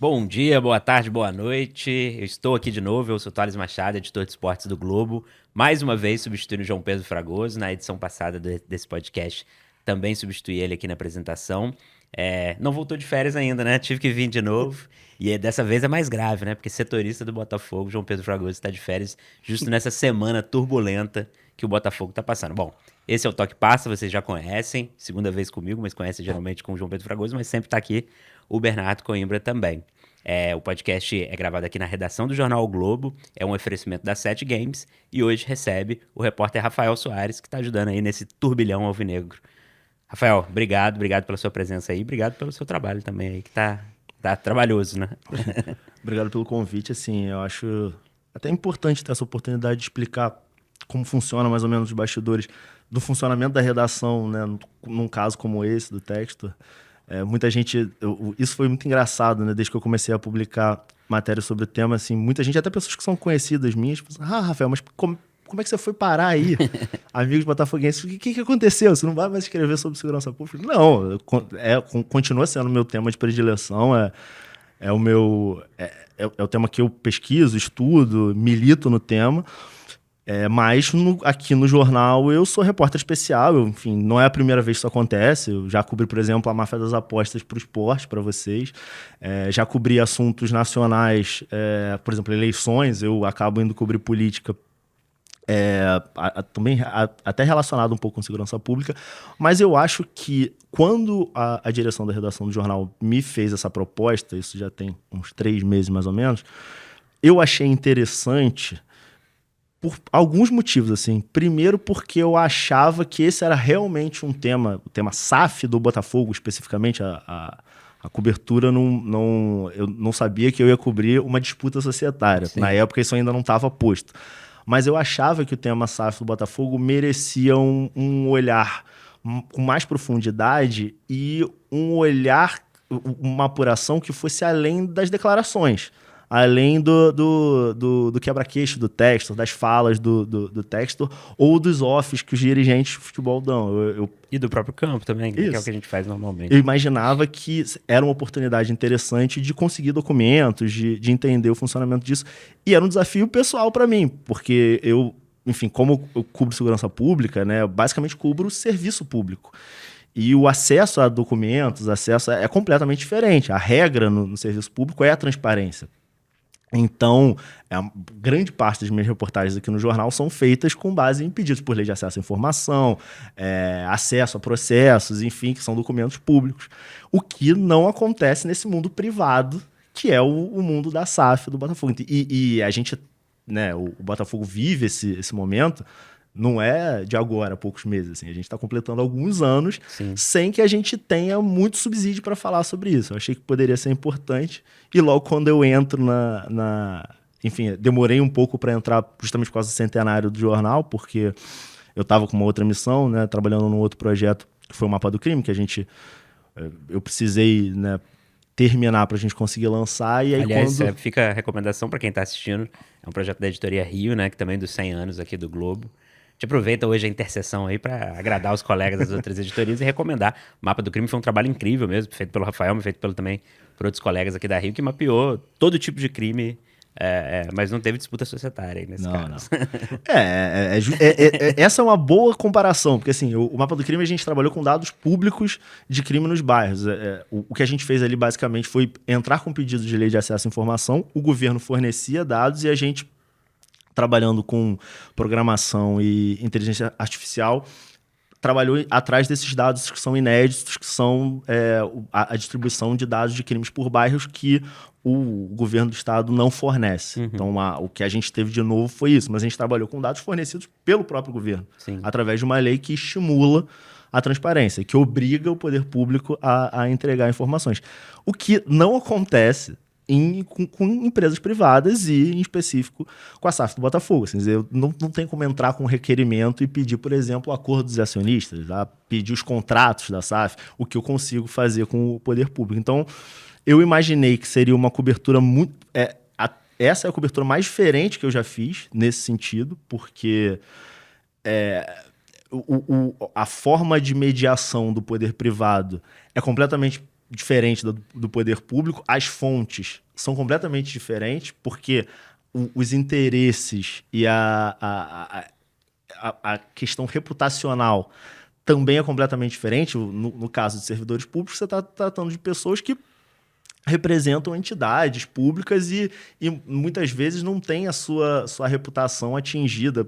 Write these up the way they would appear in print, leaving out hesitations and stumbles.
Bom dia, boa tarde, boa noite. Eu estou aqui de novo, eu sou Thales Machado, editor de esportes do Globo. Mais uma vez substituindo o João Pedro Fragoso na edição passada desse podcast. Também substituí ele aqui na apresentação. Não voltou de férias ainda, né? Tive que vir de novo. Dessa vez é mais grave, né? Porque setorista do Botafogo, João Pedro Fragoso, está de férias justo nessa semana turbulenta que o Botafogo está passando. Bom, esse é o Toque Passa, vocês já conhecem. Segunda vez comigo, mas conhecem geralmente com o João Pedro Fragoso, mas sempre está aqui o Bernardo Coimbra também. O podcast é gravado aqui na redação do Jornal O Globo, é um oferecimento da Sete Games e hoje recebe o repórter Rafael Soares, que está ajudando aí nesse turbilhão alvinegro. Rafael, obrigado pela sua presença aí, obrigado pelo seu trabalho também aí, que tá trabalhoso, né? Obrigado pelo convite. Assim, eu acho até importante ter essa oportunidade de explicar como funciona mais ou menos os bastidores do funcionamento da redação, né? Num caso como esse, do Textor. Muita gente... isso foi muito engraçado, né? Desde que eu comecei a publicar matérias sobre o tema, assim, muita gente, até pessoas que são conhecidas minhas, pensam, Rafael, mas como é que você foi parar aí? Amigos botafoguenses, o que aconteceu? Você não vai mais escrever sobre segurança pública? Não, continua sendo o meu tema de predileção, é o meu... É o tema que eu pesquiso, estudo, milito no tema. Mas aqui no jornal eu sou repórter especial, enfim, não é a primeira vez que isso acontece. Eu já cobri, por exemplo, a máfia das apostas para o esporte, para vocês. Já cobri assuntos nacionais, por exemplo, eleições. Eu acabo indo cobrir política, também até relacionado um pouco com segurança pública. Mas eu acho que quando a direção da redação do jornal me fez essa proposta, isso já tem uns 3 meses mais ou menos, eu achei interessante por alguns motivos, assim. Primeiro, porque eu achava que esse era realmente um tema, o tema SAF do Botafogo, especificamente, a cobertura eu não sabia que eu ia cobrir uma disputa societária. Sim. Na época, isso ainda não estava posto. Mas eu achava que o tema SAF do Botafogo merecia um olhar com mais profundidade e um olhar, uma apuração que fosse além das declarações. Além do quebra-queixo do Textor, das falas do Textor, ou dos offs que os dirigentes de futebol dão. E do próprio campo também, né, que é o que a gente faz normalmente. Eu imaginava que era uma oportunidade interessante de conseguir documentos, de entender o funcionamento disso. E era um desafio pessoal para mim, porque enfim, como eu cubro segurança pública, né, eu basicamente cubro o serviço público. E o acesso a documentos, é completamente diferente. A regra no serviço público é a transparência. Então, a grande parte das minhas reportagens aqui no jornal são feitas com base em pedidos por lei de acesso à informação, acesso a processos, enfim, que são documentos públicos. O que não acontece nesse mundo privado, que é o mundo da SAF do Botafogo. E a gente, né, o Botafogo vive esse momento, não é de agora, poucos meses. Assim. A gente está completando alguns anos. Sim. Sem que a gente tenha muito subsídio para falar sobre isso. Eu achei que poderia ser importante. E logo quando eu entro Enfim, demorei um pouco para entrar justamente por causa do centenário do jornal, porque eu estava com uma outra missão, né, trabalhando num outro projeto, que foi o Mapa do Crime, que eu precisei, né, terminar para a gente conseguir lançar. E aí Aliás, fica a recomendação para quem está assistindo. É um projeto da Editoria Rio, né? Que também é dos 100 anos aqui do Globo. A gente aproveita hoje a interseção aí para agradar os colegas das outras editorias e recomendar. O Mapa do Crime foi um trabalho incrível mesmo, feito pelo Rafael, mas feito também por outros colegas aqui da Rio, que mapeou todo tipo de crime, mas não teve disputa societária aí nesse caso. Não. Essa é uma boa comparação, porque assim, o Mapa do Crime a gente trabalhou com dados públicos de crime nos bairros. O que a gente fez ali basicamente foi entrar com pedido de lei de acesso à informação, o governo fornecia dados e a gente, trabalhando com programação e inteligência artificial, trabalhou atrás desses dados que são inéditos, que são a distribuição de dados de crimes por bairros que o governo do estado não fornece. Uhum. Então, o que a gente teve de novo foi isso, mas a gente trabalhou com dados fornecidos pelo próprio governo, Sim. através de uma lei que estimula a transparência, que obriga o poder público a entregar informações. O que não acontece com empresas privadas e, em específico, com a SAF do Botafogo. Assim, eu não tenho como entrar com um requerimento e pedir, por exemplo, o acordo dos acionistas, tá? Pedir os contratos da SAF, o que eu consigo fazer com o poder público. Então, eu imaginei que seria uma cobertura muito... essa é a cobertura mais diferente que eu já fiz nesse sentido, porque a forma de mediação do poder privado é completamente diferente do poder público. As fontes são completamente diferentes, porque os interesses e a questão reputacional também é completamente diferente. No caso de servidores públicos, você está tratando de pessoas que representam entidades públicas e muitas vezes não tem a sua reputação atingida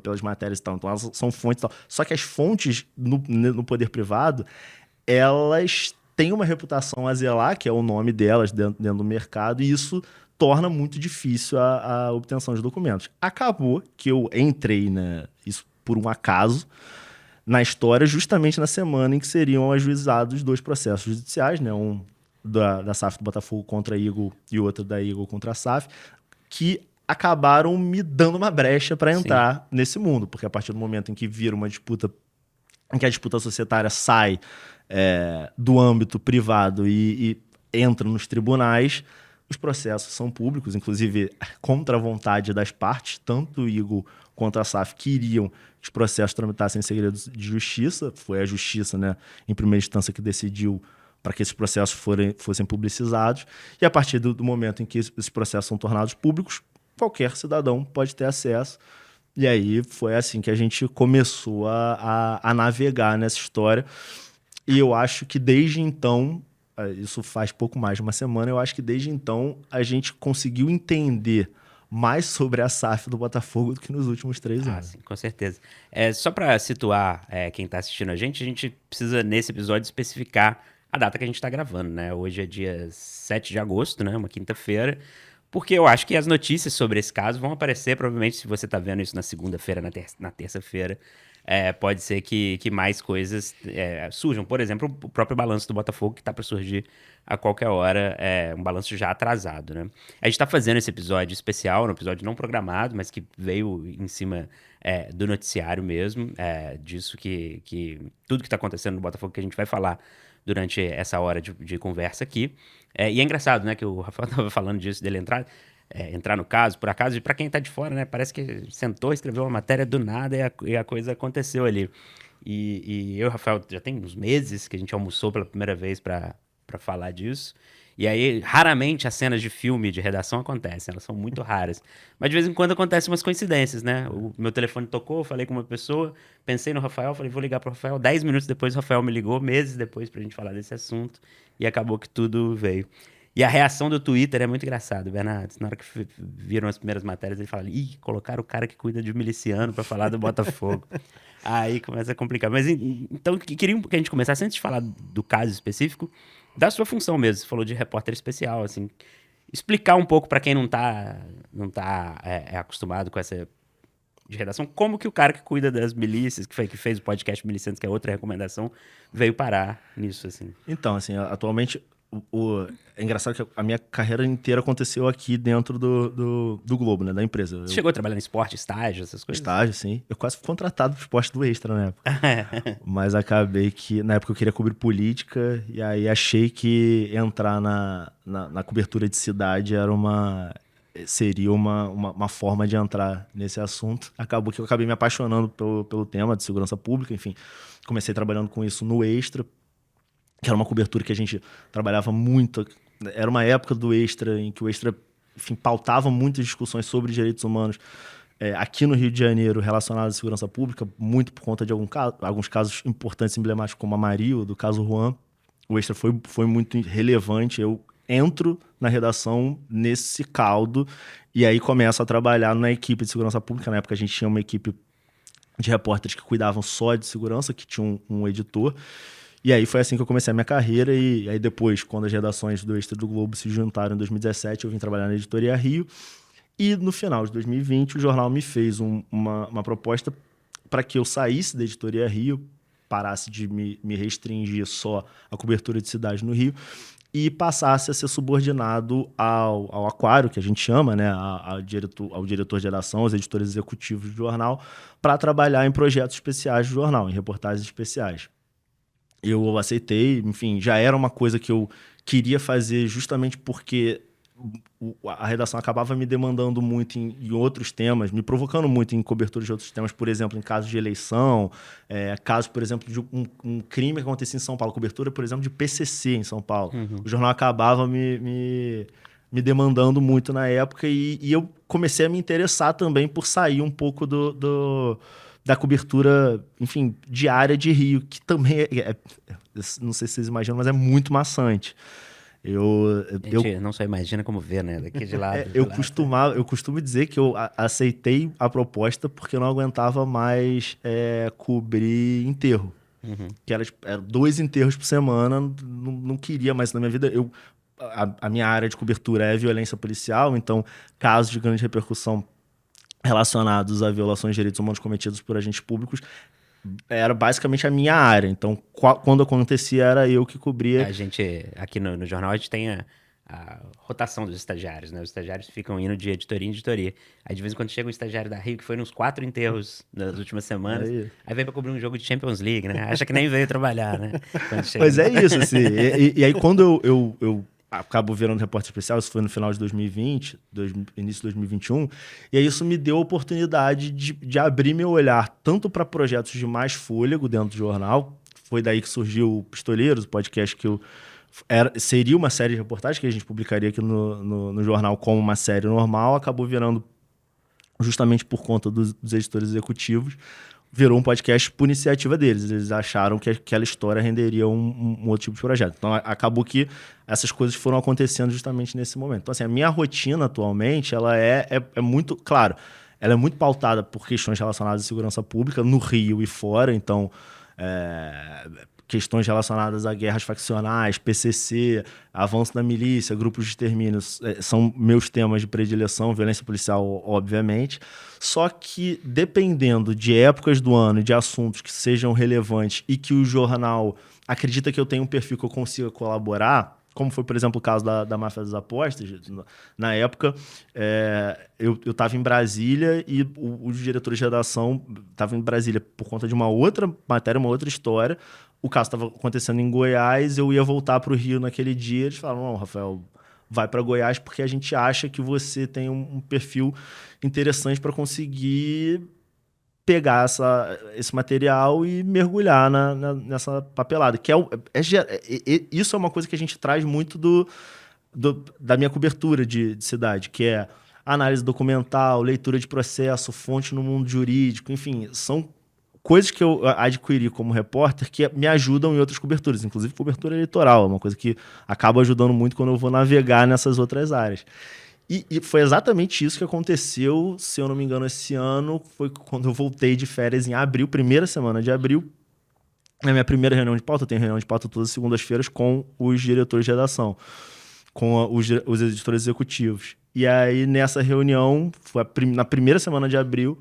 pelas matérias e tal. Então, elas são fontes e tal. Só que as fontes no poder privado, elas têm uma reputação a zelar, que é o nome delas dentro do mercado, e isso torna muito difícil a obtenção de documentos. Acabou que eu entrei, né, isso por um acaso, na história, justamente na semana em que seriam ajuizados 2 processos judiciais, né, um da SAF do Botafogo contra a Eagle e outro da Eagle contra a SAF, que acabaram me dando uma brecha para entrar nesse mundo, porque a partir do momento em que vira uma disputa, em que a disputa societária sai do âmbito privado e entra nos tribunais, os processos são públicos, inclusive contra a vontade das partes, tanto o Eagle quanto a SAF queriam que os processos tramitassem em segredo de justiça. Foi a justiça, né, em primeira instância, que decidiu para que esses processos fossem publicizados. E a partir do momento em que esses processos são tornados públicos, qualquer cidadão pode ter acesso. E aí foi assim que a gente começou a navegar nessa história. E eu acho que desde então, isso faz pouco mais de uma semana, eu acho que desde então a gente conseguiu entender mais sobre a SAF do Botafogo do que nos últimos 3 anos. Sim, com certeza. Só para situar quem está assistindo a gente precisa, nesse episódio, especificar a data que a gente está gravando, né? Hoje é dia 7 de agosto, né? Uma quinta-feira. Porque eu acho que as notícias sobre esse caso vão aparecer, provavelmente, se você está vendo isso na segunda-feira, na terça-feira. Pode ser que mais coisas surjam. Por exemplo, o próprio balanço do Botafogo, que está para surgir a qualquer hora, um balanço já atrasado, né? A gente está fazendo esse episódio especial, um episódio não programado, mas que veio em cima do noticiário mesmo, disso que tudo que está acontecendo no Botafogo que a gente vai falar durante essa hora de conversa aqui. E é engraçado, né, que o Rafael estava falando disso, dele entrar no caso, por acaso, e para quem tá de fora, né, parece que sentou, escreveu uma matéria do nada e a coisa aconteceu ali. E eu e o Rafael já tem uns meses que a gente almoçou pela primeira vez para falar disso. E aí, raramente as cenas de filme, de redação acontecem, elas são muito raras. Mas de vez em quando acontecem umas coincidências, né? O meu telefone tocou, eu falei com uma pessoa, pensei no Rafael, falei, vou ligar pro Rafael. 10 minutos depois, o Rafael me ligou, meses depois, pra gente falar desse assunto. E acabou que tudo veio. E a reação do Twitter é muito engraçada, Bernardo. Na hora que viram as primeiras matérias, ele fala, ih, colocaram o cara que cuida de miliciano pra falar do Botafogo. Aí começa a complicar. Mas então, queria que a gente começasse, antes de falar do caso específico, da sua função mesmo. Você falou de repórter especial, assim. Explicar um pouco para quem não tá acostumado com essa de redação, como que o cara que cuida das milícias, que fez o podcast Milicianos, que é outra recomendação, veio parar nisso, assim. Então, assim, atualmente, é engraçado que a minha carreira inteira aconteceu aqui dentro do Globo, né, da empresa. Você chegou a trabalhar em esporte, estágio, essas coisas? Estágio, sim. Eu quase fui contratado pro esporte do Extra na época. Mas acabei que, na época eu queria cobrir política, e aí achei que entrar na cobertura de cidade seria uma forma de entrar nesse assunto. Acabou que eu acabei me apaixonando pelo tema de segurança pública, enfim. Comecei trabalhando com isso no Extra, que era uma cobertura que a gente trabalhava muito. Era uma época do Extra em que o Extra, enfim, pautava muitas discussões sobre direitos humanos aqui no Rio de Janeiro relacionadas à segurança pública, muito por conta de alguns casos importantes, emblemáticos, como a Mario, do caso Juan. O Extra foi muito relevante. Eu entro na redação nesse caldo e aí começo a trabalhar na equipe de segurança pública. Na época a gente tinha uma equipe de repórteres que cuidavam só de segurança, que tinha um editor. E aí foi assim que eu comecei a minha carreira. E aí depois, quando as redações do Extra e do Globo se juntaram em 2017, eu vim trabalhar na Editoria Rio. E no final de 2020, o jornal me fez uma proposta para que eu saísse da Editoria Rio, parasse de me restringir só à cobertura de cidade no Rio e passasse a ser subordinado ao aquário, que a gente chama, né, ao diretor de redação, aos editores executivos do jornal, para trabalhar em projetos especiais do jornal, em reportagens especiais. Eu aceitei, enfim, já era uma coisa que eu queria fazer justamente porque a redação acabava me demandando muito em outros temas, me provocando muito em cobertura de outros temas, por exemplo, em casos de eleição, casos, por exemplo, de um crime que acontecia em São Paulo, cobertura, por exemplo, de PCC em São Paulo. O jornal acabava me demandando muito na época e eu comecei a me interessar também por sair um pouco da cobertura, enfim, diária de Rio, que também não sei se vocês imaginam, mas é muito maçante. A gente não só imagina como vê, né? Daqui de lado. Eu costumo dizer que eu aceitei a proposta porque eu não aguentava mais cobrir enterro. Que era 2 enterros por semana, não queria mais na minha vida. A minha área de cobertura é violência policial, então casos de grande repercussão relacionados a violações de direitos humanos cometidos por agentes públicos era basicamente a minha área. Então, quando acontecia, era eu que cobria. A gente, aqui no jornal, a gente tem a rotação dos estagiários, né? Os estagiários ficam indo de editoria em editoria. Aí, de vez em quando, chega um estagiário da Rio que foi nos 4 enterros nas últimas semanas. Aí vem pra cobrir um jogo de Champions League, né? Acha que nem veio trabalhar, né? Mas é isso, assim. E aí, quando eu acabo virando repórter especial, isso foi no final de 2020, início de 2021, e aí isso me deu a oportunidade de abrir meu olhar tanto para projetos de mais fôlego dentro do jornal. Foi daí que surgiu o Pistoleiros, o podcast que seria uma série de reportagens que a gente publicaria aqui no jornal como uma série normal, acabou virando, justamente por conta dos editores executivos, virou um podcast por iniciativa deles. Eles acharam que aquela história renderia um outro tipo de projeto. Então, acabou que essas coisas foram acontecendo justamente nesse momento. Então, assim, a minha rotina atualmente, ela é muito... Claro, ela é muito pautada por questões relacionadas à segurança pública no Rio e fora. Então, questões relacionadas a guerras faccionais, PCC, avanço da milícia, grupos de extermínio, são meus temas de predileção, violência policial, obviamente. Só que, dependendo de épocas do ano e de assuntos que sejam relevantes e que o jornal acredita que eu tenho um perfil que eu consiga colaborar, como foi, por exemplo, o caso da máfia das apostas, na época, eu estava em Brasília e os diretores de redação estavam em Brasília por conta de uma outra matéria, uma outra história. O caso estava acontecendo em Goiás, eu ia voltar para o Rio naquele dia. Eles falaram, não, Rafael, vai para Goiás porque a gente acha que você tem um perfil interessante para conseguir pegar esse material e mergulhar nessa papelada. Que isso é uma coisa que a gente traz muito da minha cobertura de cidade, que é análise documental, leitura de processo, fonte no mundo jurídico, enfim, são coisas que eu adquiri como repórter que me ajudam em outras coberturas, inclusive cobertura eleitoral, é uma coisa que acaba ajudando muito quando eu vou navegar nessas outras áreas. E foi exatamente isso que aconteceu, se eu não me engano, esse ano, foi quando eu voltei de férias em abril, primeira semana de abril, na minha primeira reunião de pauta. Eu tenho reunião de pauta todas as segundas-feiras com os diretores de redação, com os editores executivos. E aí, nessa reunião, foi na primeira semana de abril,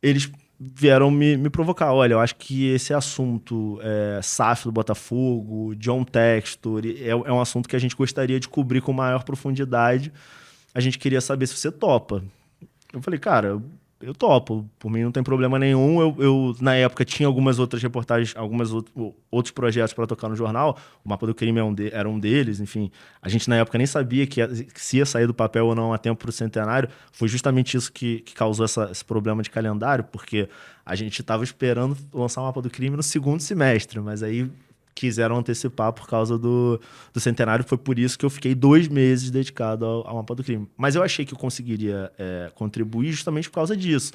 eles vieram me provocar. Olha, eu acho que esse assunto, SAF do Botafogo, John Textor, é um assunto que a gente gostaria de cobrir com maior profundidade. A gente queria saber se você topa. Eu falei, cara, eu topo. Por mim não tem problema nenhum. Eu na época, tinha algumas outras reportagens, outros projetos para tocar no jornal. O Mapa do Crime era um deles. Enfim, a gente na época nem sabia que se ia sair do papel ou não a tempo para o centenário. Foi justamente isso que causou esse problema de calendário, porque a gente estava esperando lançar o Mapa do Crime no segundo semestre, mas aí quiseram antecipar por causa do centenário. Foi por isso que eu fiquei 2 meses dedicado ao Mapa do Crime. Mas eu achei que eu conseguiria contribuir justamente por causa disso.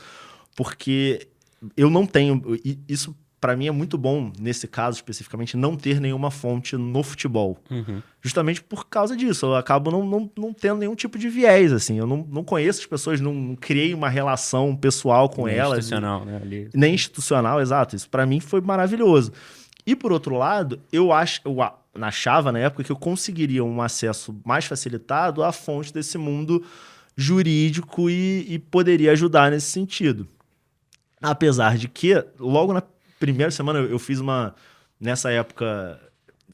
Porque eu não tenho... Isso, para mim, é muito bom, nesse caso especificamente, não ter nenhuma fonte no futebol. Justamente por causa disso. Eu acabo não tendo nenhum tipo de viés, assim. Eu não conheço as pessoas, não criei uma relação pessoal com elas. Nem institucional, né? Nem institucional, exato. Isso para mim foi maravilhoso. E, por outro lado, eu achava na época que eu conseguiria um acesso mais facilitado à fonte desse mundo jurídico e poderia ajudar nesse sentido. Apesar de que, logo na primeira semana, eu fiz nessa época,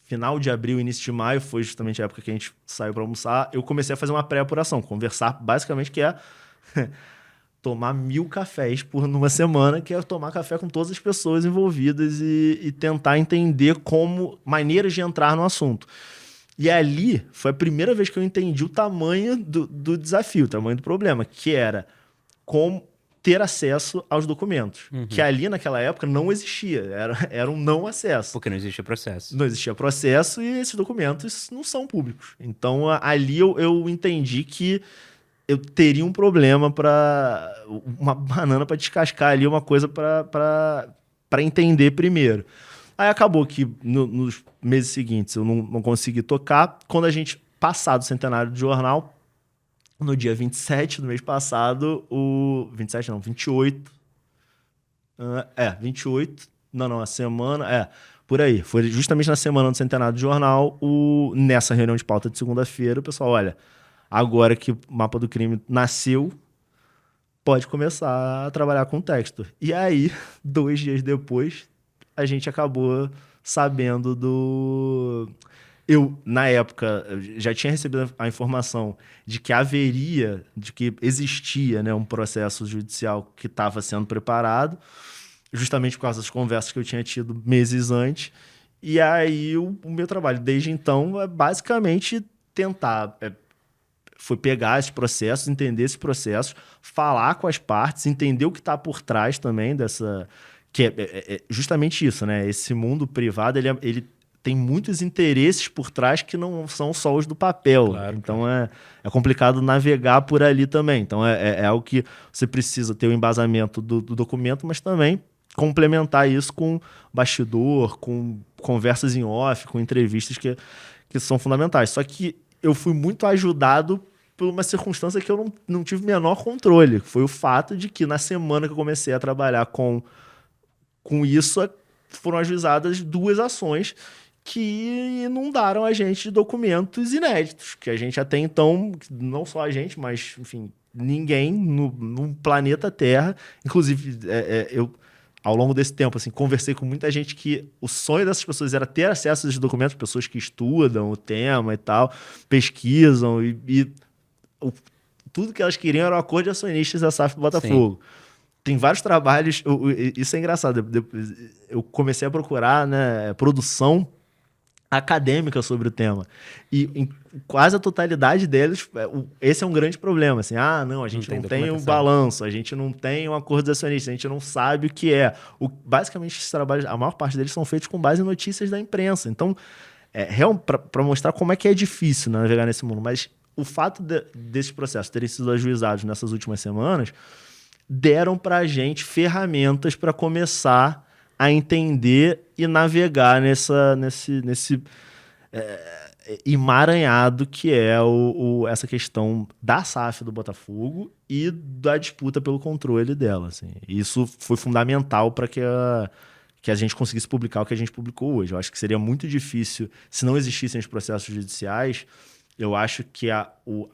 final de abril, início de maio, foi justamente a época que a gente saiu para almoçar, eu comecei a fazer uma pré-apuração, conversar, basicamente, que é... tomar 1000 cafés numa semana, que é tomar café com todas as pessoas envolvidas e tentar entender maneiras de entrar no assunto. E ali foi a primeira vez que eu entendi o tamanho do desafio, o tamanho do problema, que era como ter acesso aos documentos. Que ali, naquela época, não existia. Era um não acesso. Porque não existia processo. Não existia processo e esses documentos não são públicos. Então, ali eu entendi que eu teria um problema para uma banana para descascar ali, uma coisa para entender primeiro. Aí acabou que nos meses seguintes eu não consegui tocar. Quando a gente, passado o centenário do jornal, no dia 27 do mês passado, 27 não, 28. 28. Não, a semana. Por aí. Foi justamente na semana do centenário do jornal, nessa reunião de pauta de segunda-feira, o pessoal, olha, agora que o Mapa do Crime nasceu, pode começar a trabalhar com o Textor. E aí, 2 dias depois, a gente acabou sabendo Eu, na época, já tinha recebido a informação de que existia, né, um processo judicial que estava sendo preparado, justamente por causa das conversas que eu tinha tido meses antes. E aí, o meu trabalho, desde então, é basicamente tentar... foi pegar esses processos, entender esses processos, falar com as partes, entender o que está por trás também dessa... Que é justamente isso, né? Esse mundo privado, ele tem muitos interesses por trás que não são só os do papel. Claro, então é complicado navegar por ali também. Então é algo que você precisa ter o embasamento do documento, mas também complementar isso com bastidor, com conversas em off, com entrevistas que são fundamentais. Só que eu fui muito ajudado por uma circunstância que eu não tive o menor controle. Foi o fato de que na semana que eu comecei a trabalhar com isso, foram ajuizadas 2 ações que inundaram a gente de documentos inéditos, que a gente até então, não só a gente, mas, enfim, ninguém no planeta Terra, inclusive eu, ao longo desse tempo, assim, conversei com muita gente que o sonho dessas pessoas era ter acesso a esses documentos, pessoas que estudam o tema e tal, pesquisam tudo que elas queriam era o acordo de acionistas da SAF do Botafogo. Sim. Tem vários trabalhos, isso é engraçado, eu comecei a procurar, né, produção acadêmica sobre o tema. E em quase a totalidade deles, esse é um grande problema. Assim, não, a gente não tem um balanço, a gente não tem um acordo de acionistas, a gente não sabe o que é. Basicamente, esses trabalhos, a maior parte deles são feitos com base em notícias da imprensa. Então, para mostrar como é que é difícil, né, navegar nesse mundo. Mas o fato desses processos terem sido ajuizados nessas últimas semanas deram para a gente ferramentas para começar a entender e navegar nesse emaranhado que é essa questão da SAF do Botafogo e da disputa pelo controle dela. Assim. Isso foi fundamental para que a gente conseguisse publicar o que a gente publicou hoje. Eu acho que seria muito difícil, se não existissem os processos judiciais. Eu acho que a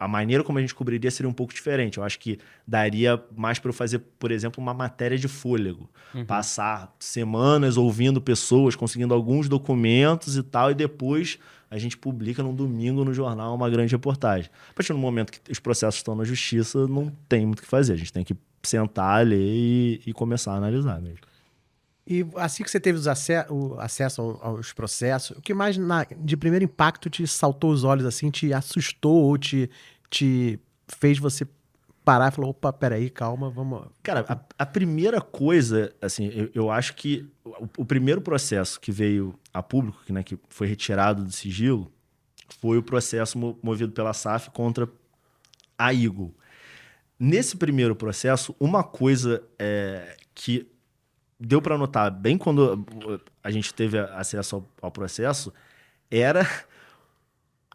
maneira como a gente cobriria seria um pouco diferente. Eu acho que daria mais para eu fazer, por exemplo, uma matéria de fôlego. Passar semanas ouvindo pessoas, conseguindo alguns documentos e tal, e depois a gente publica num domingo no jornal uma grande reportagem. A partir do momento que os processos estão na justiça, não tem muito o que fazer. A gente tem que sentar, ler e começar a analisar mesmo. E assim que você teve o acesso aos processos, o que mais de primeiro impacto te saltou os olhos, assim, te assustou ou te fez você parar e falar, opa, peraí, calma, vamos... Cara, a primeira coisa, assim, eu acho que o primeiro processo que veio a público, né, que foi retirado do sigilo, foi o processo movido pela SAF contra a Eagle. Nesse primeiro processo, uma coisa que deu para notar bem quando a gente teve acesso ao processo, era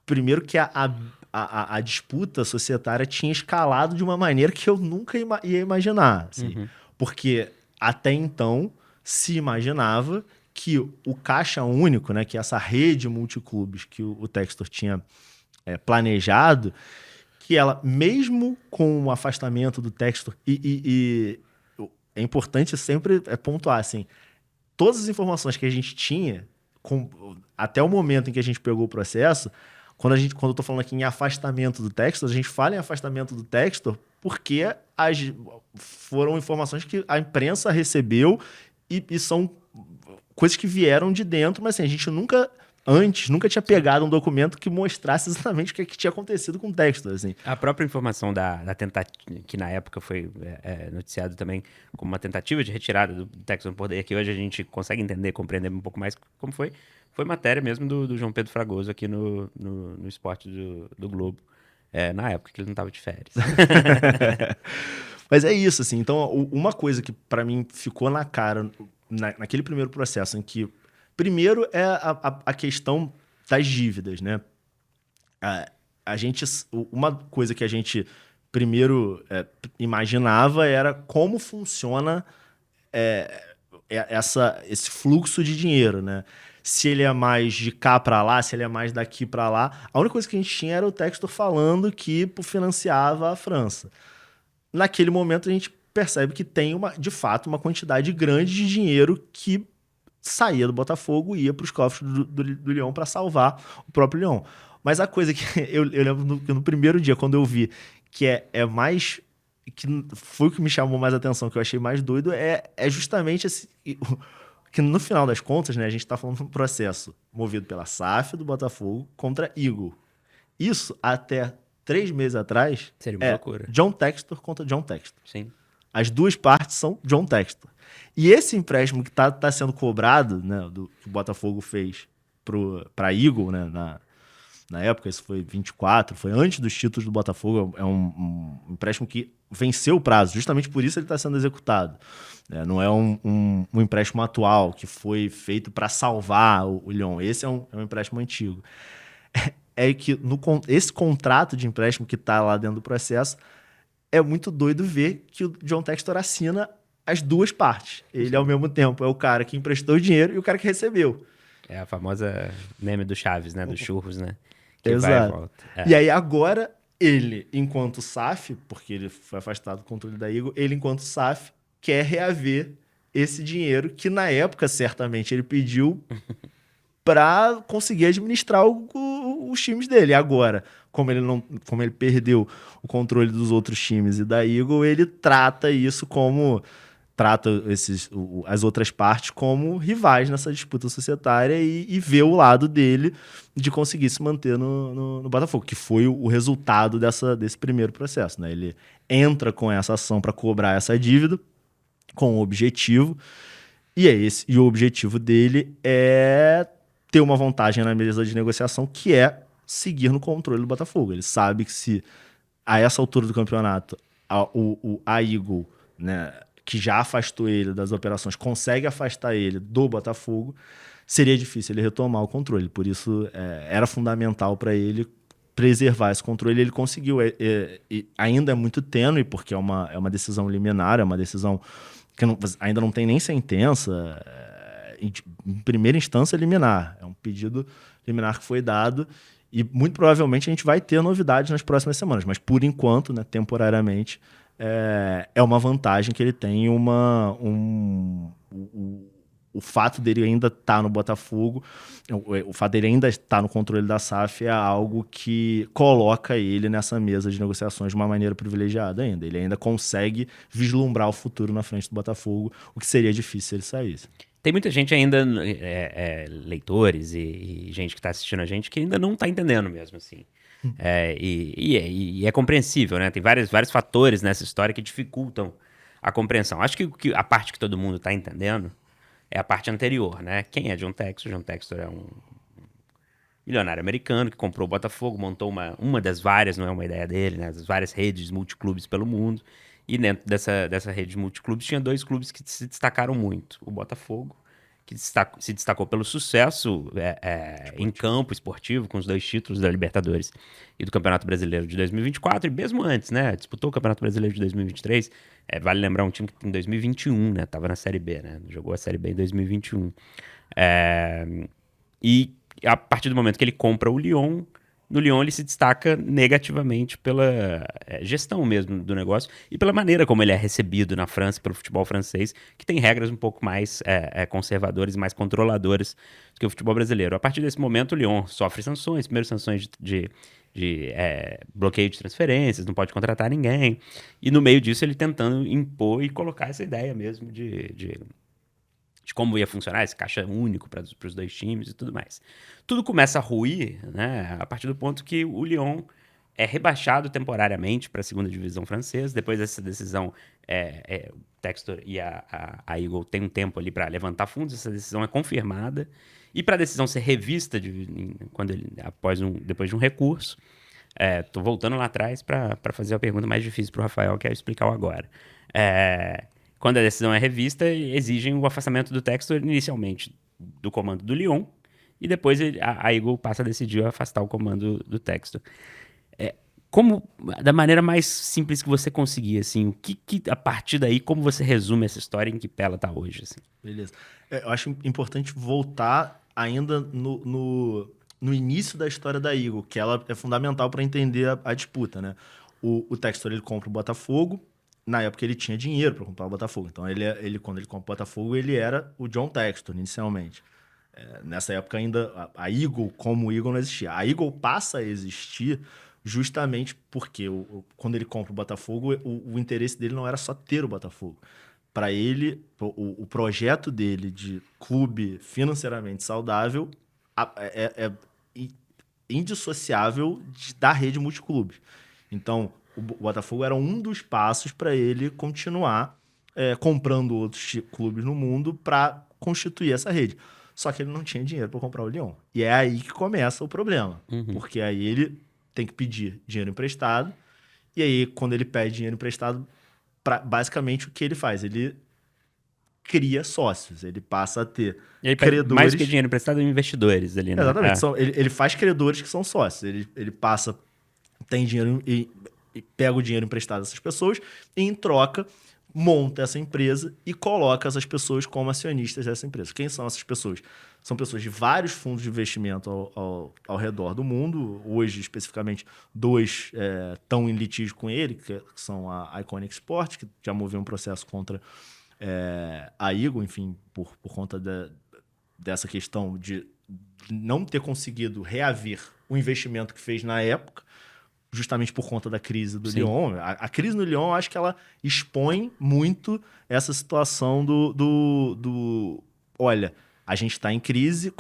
primeiro que a disputa societária tinha escalado de uma maneira que eu nunca ia imaginar. Assim, porque até então se imaginava que o Caixa Único, né, que é essa rede multiclubes que o Textor tinha planejado, que ela, mesmo com o afastamento do Textor é importante sempre pontuar, assim, todas as informações que a gente tinha, até o momento em que a gente pegou o processo, quando eu tô falando aqui em afastamento do Textor, a gente fala em afastamento do Textor porque foram informações que a imprensa recebeu e são coisas que vieram de dentro, mas assim, a gente nunca antes, nunca tinha pegado um documento que mostrasse exatamente o que tinha acontecido com o Textor, assim. A própria informação da tentativa, que na época foi noticiado também como uma tentativa de retirada do Textor do poder, que hoje a gente consegue entender, compreender um pouco mais como foi matéria mesmo do João Pedro Fragoso aqui no Esporte do Globo, na época que ele não estava de férias. Mas é isso, assim. Então, uma coisa que pra mim ficou na cara naquele primeiro processo, em que primeiro é a questão das dívidas, né? Uma coisa que a gente primeiro imaginava era como funciona esse fluxo de dinheiro, né? Se ele é mais de cá para lá, se ele é mais daqui para lá. A única coisa que a gente tinha era o Textor falando que financiava a França. Naquele momento a gente percebe que tem de fato uma quantidade grande de dinheiro que saía do Botafogo e ia para os cofres do Lyon para salvar o próprio Lyon. Mas a coisa que eu lembro que no primeiro dia, quando eu vi que é mais... que foi o que me chamou mais atenção, que eu achei mais doido, é justamente esse, que no final das contas, né, a gente está falando de um processo movido pela SAF do Botafogo contra Eagle. Isso, até 3 meses atrás, Seria uma loucura. John Textor contra John Textor. Sim. As duas partes são John Textor. E esse empréstimo que tá sendo cobrado, né, que o Botafogo fez para Eagle, né, na época, isso foi 24, foi antes dos títulos do Botafogo, é um empréstimo que venceu o prazo, justamente por isso ele está sendo executado. Não é um empréstimo atual, que foi feito para salvar o Lyon. Esse é um empréstimo antigo. É que esse contrato de empréstimo que está lá dentro do processo, é muito doido ver que o John Textor assina as duas partes. Ele, ao mesmo tempo, é o cara que emprestou o dinheiro e o cara que recebeu. É a famosa meme do Chaves, né? Dos churros, né? Que Exato. vai e volta. E aí agora, ele, enquanto SAF, porque ele foi afastado do controle da Eagle, ele, enquanto SAF, quer reaver esse dinheiro que, na época, certamente, ele pediu para conseguir administrar os times dele. Agora, como ele perdeu o controle dos outros times e da Eagle, ele trata as outras partes como rivais nessa disputa societária e vê o lado dele de conseguir se manter no Botafogo, que foi o resultado desse primeiro processo, né? Ele entra com essa ação para cobrar essa dívida com o objetivo, e o objetivo dele é ter uma vantagem na mesa de negociação, que é seguir no controle do Botafogo. Ele sabe que se a essa altura do campeonato a Eagle, né, que já afastou ele das operações, consegue afastar ele do Botafogo, seria difícil ele retomar o controle. Por isso, era fundamental para ele preservar esse controle. Ele conseguiu. Ainda é muito tênue, porque é uma decisão liminar, é uma decisão que ainda não tem nem sentença. Em primeira instância, liminar. É um pedido liminar que foi dado e muito provavelmente a gente vai ter novidades nas próximas semanas. Mas, por enquanto, né, temporariamente, é uma vantagem que ele tem o fato dele ainda estar no Botafogo, o fato dele ainda estar no controle da SAF é algo que coloca ele nessa mesa de negociações de uma maneira privilegiada ainda. Ele ainda consegue vislumbrar o futuro na frente do Botafogo, o que seria difícil se ele saísse. Tem muita gente ainda, leitores e gente que está assistindo a gente, que ainda não está entendendo mesmo, assim. E é compreensível, né? Tem vários fatores nessa história que dificultam a compreensão. Acho que a parte que todo mundo está entendendo é a parte anterior, né? Quem é John Textor? John Textor é um milionário americano que comprou o Botafogo, montou uma das várias, não é uma ideia dele, né? Das várias redes multiclubes pelo mundo. E dentro dessa rede de multiclubes tinha 2 clubes que se destacaram muito. O Botafogo, que se destacou pelo sucesso em campo esportivo, com os 2 títulos da Libertadores e do Campeonato Brasileiro de 2024, e mesmo antes, né? Disputou o Campeonato Brasileiro de 2023. Vale lembrar um time que em 2021, né? Tava na Série B, né? Jogou a Série B em 2021. E a partir do momento que ele compra o Lyon, no Lyon ele se destaca negativamente pela gestão mesmo do negócio e pela maneira como ele é recebido na França, pelo futebol francês, que tem regras um pouco mais conservadoras e mais controladoras do que o futebol brasileiro. A partir desse momento, o Lyon sofre sanções, primeiro sanções de bloqueio de transferências, não pode contratar ninguém, e no meio disso ele tentando impor e colocar essa ideia mesmo de de como ia funcionar esse caixa único para os dois times e tudo mais. Tudo começa a ruir, né, a partir do ponto que o Lyon é rebaixado temporariamente para a segunda divisão francesa. Depois dessa decisão, o Textor e a Eagle têm um tempo ali para levantar fundos. Essa decisão é confirmada. E para a decisão ser revista depois de um recurso, tô voltando lá atrás para fazer a pergunta mais difícil para o Rafael, que é explicar o agora. Quando a decisão é revista, exigem o afastamento do Textor inicialmente do comando do Lyon, e depois a Eagle passa a decidir afastar o comando do Textor. Como, da maneira mais simples que você conseguir, assim, a partir daí, como você resume essa história em que pé ela tá hoje, assim? Beleza. Eu acho importante voltar ainda no início da história da Eagle, que ela é fundamental para entender a disputa, né? O Textor, ele compra o Botafogo. Na época, ele tinha dinheiro para comprar o Botafogo. Então, quando ele compra o Botafogo, ele era o John Textor, inicialmente. Nessa época, ainda, a Eagle, como Eagle, não existia. A Eagle passa a existir justamente porque quando ele compra o Botafogo, o interesse dele não era só ter o Botafogo. Para ele, o projeto dele de clube financeiramente saudável é indissociável da rede multiclubes. Então, o Botafogo era um dos passos para ele continuar comprando outros clubes no mundo para constituir essa rede. Só que ele não tinha dinheiro para comprar o Lyon. E é aí que começa o problema. Porque aí ele tem que pedir dinheiro emprestado. E aí, quando ele pede dinheiro emprestado, basicamente o que ele faz? Ele cria sócios. Ele passa a ter credores... Mais que dinheiro emprestado, investidores ali, né? Exatamente. Ele faz credores que são sócios. Ele passa... Tem dinheiro e pega o dinheiro emprestado dessas pessoas e, em troca, monta essa empresa e coloca essas pessoas como acionistas dessa empresa. Quem são essas pessoas? São pessoas de vários fundos de investimento ao redor do mundo. Hoje, especificamente, 2 estão em litígio com ele, que são a Iconic Sport, que já moveu um processo contra a Eagle, enfim, por conta dessa questão de não ter conseguido reaver o investimento que fez na época, justamente por conta da crise do Lyon. A crise no Lyon, eu acho que ela expõe muito essa situação olha, a gente está em crise,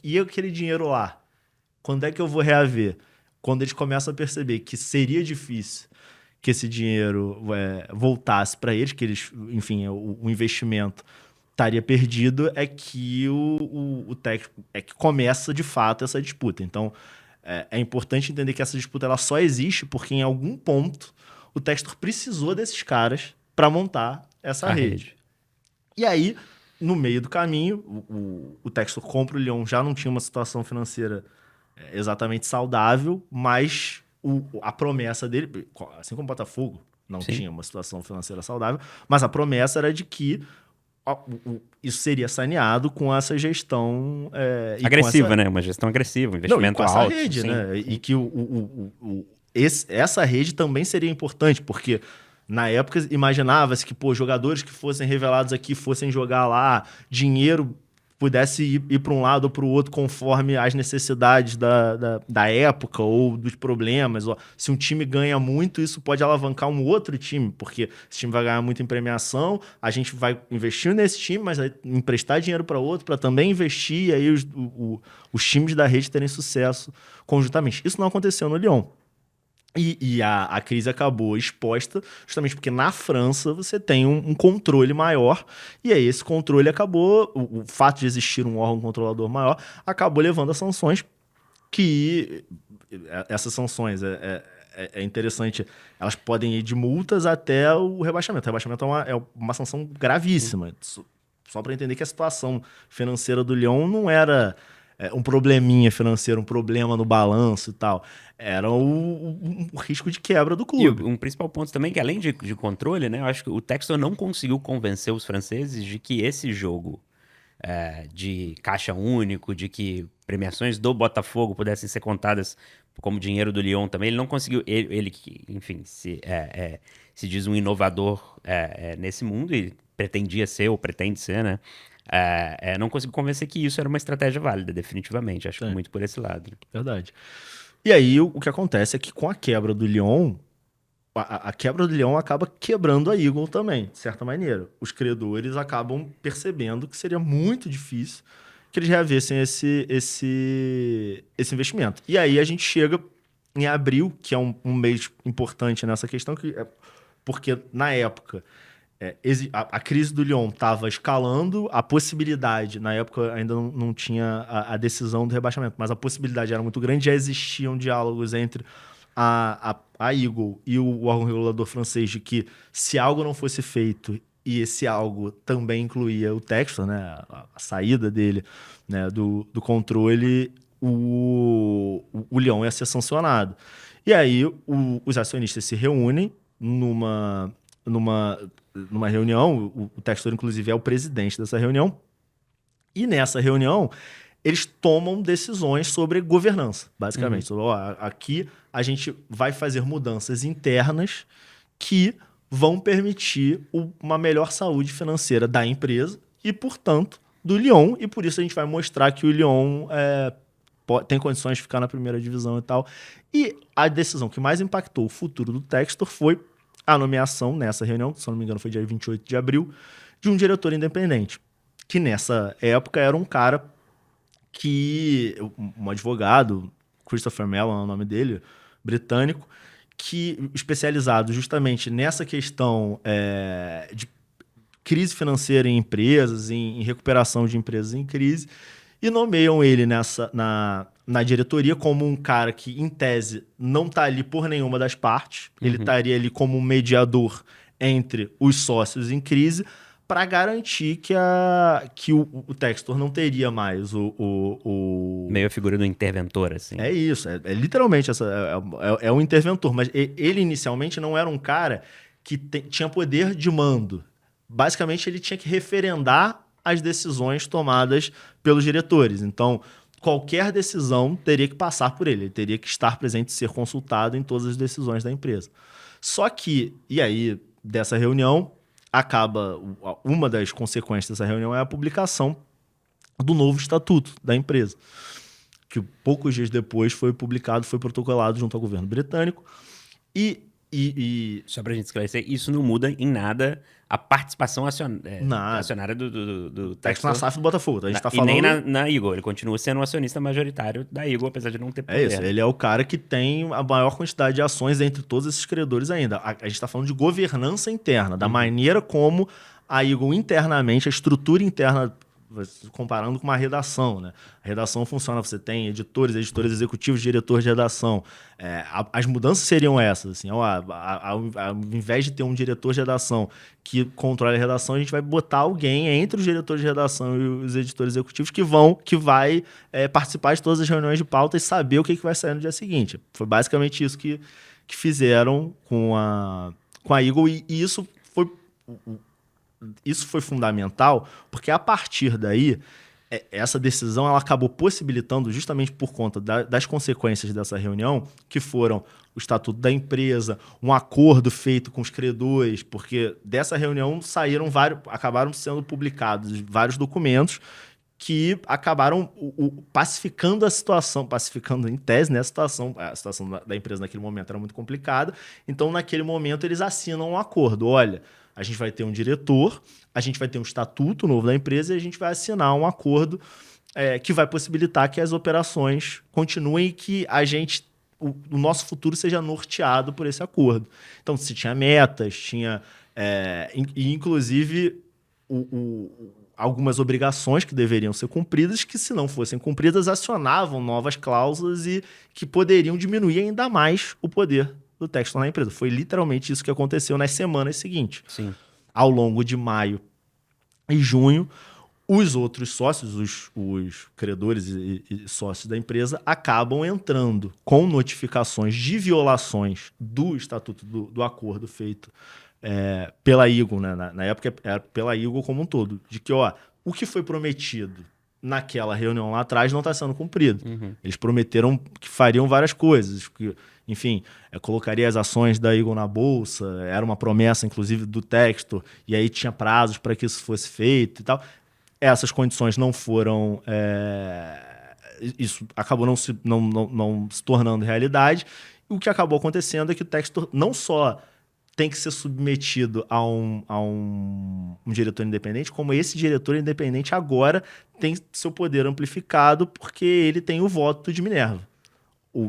e aquele dinheiro lá? Quando é que eu vou reaver? Quando eles começam a perceber que seria difícil que esse dinheiro voltasse para eles, que eles, enfim, o investimento estaria perdido, é que que começa de fato essa disputa. Então, é importante entender que essa disputa ela só existe porque, em algum ponto, o Textor precisou desses caras para montar essa rede. E aí, no meio do caminho, o Textor compra o Lyon, já não tinha uma situação financeira exatamente saudável, mas a promessa dele, assim como o Botafogo não tinha uma situação financeira saudável, mas a promessa era de que isso seria saneado com essa gestão... agressiva, né? Uma gestão agressiva, um investimento alto. Essa rede, né? E que essa rede também seria importante, porque na época imaginava-se que jogadores que fossem revelados aqui fossem jogar lá, dinheiro pudesse ir para um lado ou para o outro conforme as necessidades da época ou dos problemas. Se um time ganha muito, isso pode alavancar um outro time, porque esse time vai ganhar muito em premiação, a gente vai investir nesse time, mas vai emprestar dinheiro para outro para também investir, e aí os times da rede terem sucesso conjuntamente. Isso não aconteceu no Lyon. E a crise acabou exposta justamente porque na França você tem um controle maior, e aí esse controle acabou, o fato de existir um órgão controlador maior acabou levando a sanções, que essas sanções é interessante, elas podem ir de multas até o rebaixamento. O rebaixamento é uma sanção gravíssima. Só para entender que a situação financeira do Lyon não era um probleminha financeiro, um problema no balanço e tal. Era um risco de quebra do clube. E um principal ponto também, que além de controle, né, eu acho que o Textor não conseguiu convencer os franceses de que esse jogo de caixa único, de que premiações do Botafogo pudessem ser contadas como dinheiro do Lyon também, ele não conseguiu. Ele que, enfim, se diz um inovador nesse mundo, e pretendia ser, ou pretende ser, né? Não consigo convencer que isso era uma estratégia válida, definitivamente. Acho que muito por esse lado. Verdade. E aí, o que acontece é que com a quebra do Lyon, a quebra do leão acaba quebrando a Eagle também, de certa maneira. Os credores acabam percebendo que seria muito difícil que eles reavessem esse investimento. E aí a gente chega em abril, que é um mês importante nessa questão, porque na época a crise do Lyon estava escalando, a possibilidade, na época ainda não tinha a decisão do rebaixamento, mas a possibilidade era muito grande, já existiam diálogos entre a Eagle e o órgão regulador francês de que se algo não fosse feito, e esse algo também incluía o Textor, né, a saída dele, né, do controle, o Lyon ia ser sancionado. E aí os acionistas se reúnem numa reunião, o Textor, inclusive, é o presidente dessa reunião, e nessa reunião eles tomam decisões sobre governança, basicamente. Sobre, aqui a gente vai fazer mudanças internas que vão permitir uma melhor saúde financeira da empresa e, portanto, do Lyon, e por isso a gente vai mostrar que o Lyon tem condições de ficar na primeira divisão e tal. E a decisão que mais impactou o futuro do Textor foi a nomeação nessa reunião, que, se eu não me engano foi dia 28 de abril, de um diretor independente, que nessa época era um cara um advogado, Christopher Mellon é o nome dele, britânico, que especializado justamente nessa questão de crise financeira em empresas, em recuperação de empresas em crise, e nomeiam ele na diretoria como um cara que, em tese, não está ali por nenhuma das partes. Ele estaria ali como um mediador entre os sócios em crise para garantir que o Textor não teria mais Meio a figura do interventor, assim. É isso, literalmente um interventor, mas ele inicialmente não era um cara que tinha poder de mando. Basicamente, ele tinha que referendar as decisões tomadas pelos diretores. Então, qualquer decisão teria que passar por ele teria que estar presente e ser consultado em todas as decisões da empresa. Só que, e aí, dessa reunião, uma das consequências dessa reunião é a publicação do novo estatuto da empresa, que poucos dias depois foi publicado, foi protocolado junto ao governo britânico. Só pra gente esclarecer, isso não muda em nada a participação acionária do Textor na SAF do Botafogo. A gente tá falando... E nem na Eagle. Ele continua sendo um acionista majoritário da Eagle, apesar de não ter poder. É isso. Ele é o cara que tem a maior quantidade de ações entre todos esses credores ainda. A gente está falando de governança interna, da maneira como a Eagle internamente, a estrutura interna, comparando com uma redação, né? A redação funciona, você tem editores executivos, diretores de redação. As mudanças seriam essas, assim, ao invés de ter um diretor de redação que controla a redação, a gente vai botar alguém entre os diretores de redação e os editores executivos que vai participar de todas as reuniões de pauta e saber o que vai sair no dia seguinte. Foi basicamente isso que fizeram com a Eagle, e isso foi fundamental, porque a partir daí, essa decisão ela acabou possibilitando, justamente por conta das consequências dessa reunião, que foram o estatuto da empresa, um acordo feito com os credores, porque dessa reunião acabaram sendo publicados vários documentos que acabaram pacificando a situação, pacificando em tese, né, a situação da empresa naquele momento era muito complicada, então naquele momento eles assinam um acordo, olha, a gente vai ter um diretor, a gente vai ter um estatuto novo da empresa e a gente vai assinar um acordo que vai possibilitar que as operações continuem e que o nosso futuro seja norteado por esse acordo. Então, se tinha metas, inclusive algumas obrigações que deveriam ser cumpridas, que se não fossem cumpridas, acionavam novas cláusulas e que poderiam diminuir ainda mais o poder do Textor na empresa. Foi literalmente isso que aconteceu nas semanas seguintes. Sim. Ao longo de maio e junho, os outros sócios, os credores e sócios da empresa, acabam entrando com notificações de violações do estatuto do acordo feito pela Eagle, né? Na época era pela Eagle como um todo, de que o que foi prometido naquela reunião lá atrás não está sendo cumprido. Eles prometeram que fariam várias coisas, que, enfim, colocaria as ações da Eagle na bolsa, era uma promessa, inclusive, do Textor, e aí tinha prazos para que isso fosse feito e tal. Essas condições não foram... isso acabou não se tornando realidade, o que acabou acontecendo é que o Textor não só tem que ser submetido a um diretor independente, como esse diretor independente agora tem seu poder amplificado porque ele tem o voto de Minerva.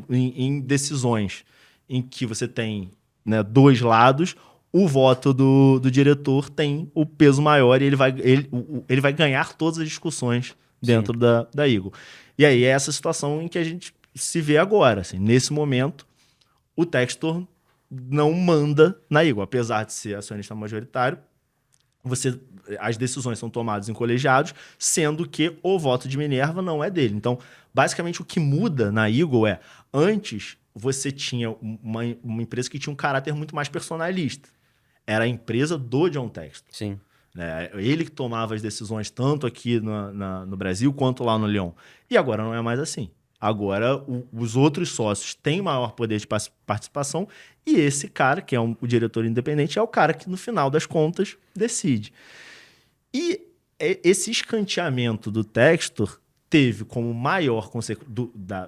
Em decisões em que você tem, né, dois lados, o voto do diretor tem o peso maior e ele vai ganhar todas as discussões dentro da Eagle. E aí é essa situação em que a gente se vê agora. Assim, nesse momento, o Textor não manda na Eagle, apesar de ser acionista majoritário. As decisões são tomadas em colegiados, sendo que o voto de Minerva não é dele. Então, basicamente, o que muda na Eagle é, antes você tinha uma empresa que tinha um caráter muito mais personalista. Era a empresa do John Textor. Sim. Ele que tomava as decisões tanto aqui no Brasil quanto lá no Lyon. E agora não é mais assim. Agora os outros sócios têm maior poder de participação e esse cara, que é o diretor independente, é o cara que no final das contas decide. E esse escanteamento do Textor teve como maior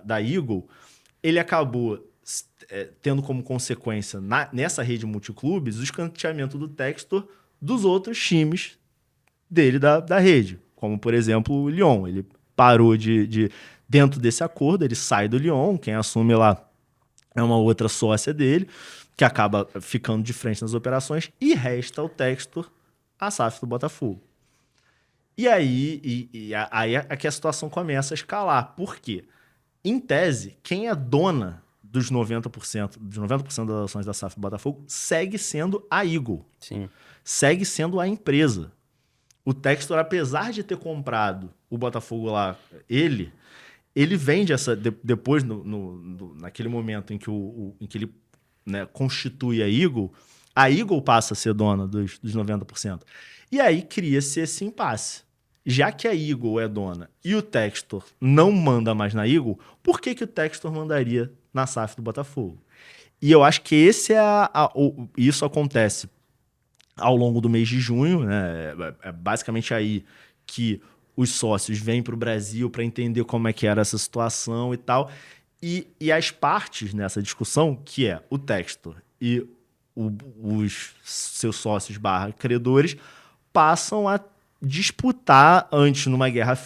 da Eagle, ele acabou tendo como consequência nessa rede multiclubes o escanteamento do Textor dos outros times dele da rede, como por exemplo o Lyon. Ele parou dentro desse acordo, ele sai do Lyon, quem assume lá é uma outra sócia dele, que acaba ficando de frente nas operações, e resta ao Textor a SAF do Botafogo. E aí é que a situação começa a escalar. Por quê? Em tese, quem é dona dos 90% das ações da SAF do Botafogo segue sendo a Eagle. Sim. Segue sendo a empresa. O Textor, apesar de ter comprado o Botafogo lá, ele vende depois, naquele momento em que ele, né, constitui a Eagle passa a ser dona dos 90%. E aí cria-se esse impasse. Já que a Eagle é dona e o Textor não manda mais na Eagle, por que o Textor mandaria na SAF do Botafogo? E eu acho que isso acontece ao longo do mês de junho, né? É basicamente aí que os sócios vêm para o Brasil para entender como é que era essa situação e tal. E as partes nessa discussão, que é o Textor e os seus sócios / credores, passam a disputar,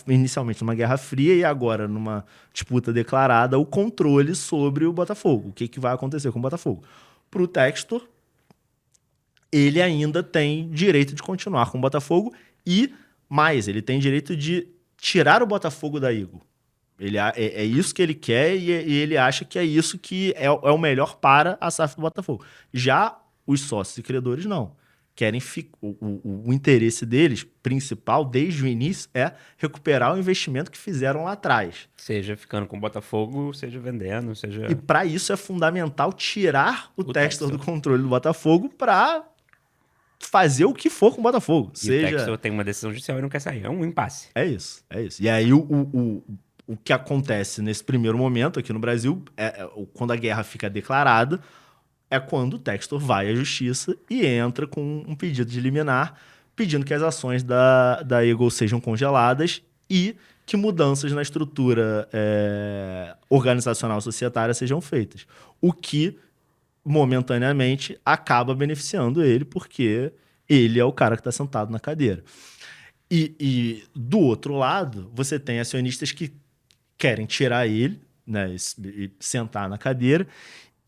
inicialmente numa guerra fria e agora numa disputa declarada, o controle sobre o Botafogo. O que vai acontecer com o Botafogo? Para o Textor, ele ainda tem direito de continuar com o Botafogo e mais, ele tem direito de tirar o Botafogo da Eagle. É isso que ele quer e ele acha que é isso que é o melhor para a SAF do Botafogo. Já os sócios e credores não. Querem o interesse deles, principal, desde o início, é recuperar o investimento que fizeram lá atrás. Seja ficando com o Botafogo, seja vendendo, seja... E para isso é fundamental tirar o Textor do controle do Botafogo para fazer o que for com o Botafogo. E o Textor tem uma decisão judicial e não quer sair. É um impasse. É isso. E aí o que acontece nesse primeiro momento aqui no Brasil, quando a guerra fica declarada, é quando o Textor vai à justiça e entra com um pedido de liminar, pedindo que as ações da Eagle sejam congeladas e que mudanças na estrutura organizacional societária sejam feitas. O que, momentaneamente, acaba beneficiando ele, porque ele é o cara que está sentado na cadeira. E do outro lado, você tem acionistas que querem tirar ele, né, e sentar na cadeira,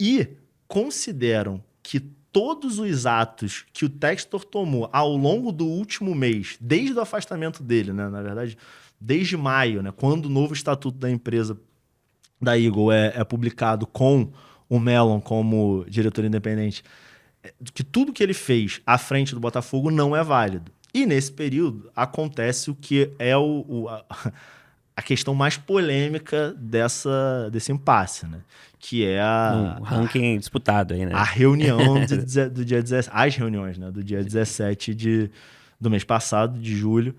e consideram que todos os atos que o Textor tomou ao longo do último mês, desde o afastamento dele, né, na verdade, desde maio, né, quando o novo estatuto da empresa da Eagle é publicado com o Mellon como diretor independente, que tudo que ele fez à frente do Botafogo não é válido. E nesse período acontece o que é a questão mais polêmica desse impasse, né? Que é um ranking disputado aí, né? A reunião do dia 17, as reuniões, né? Do dia 17 do mês passado, de julho,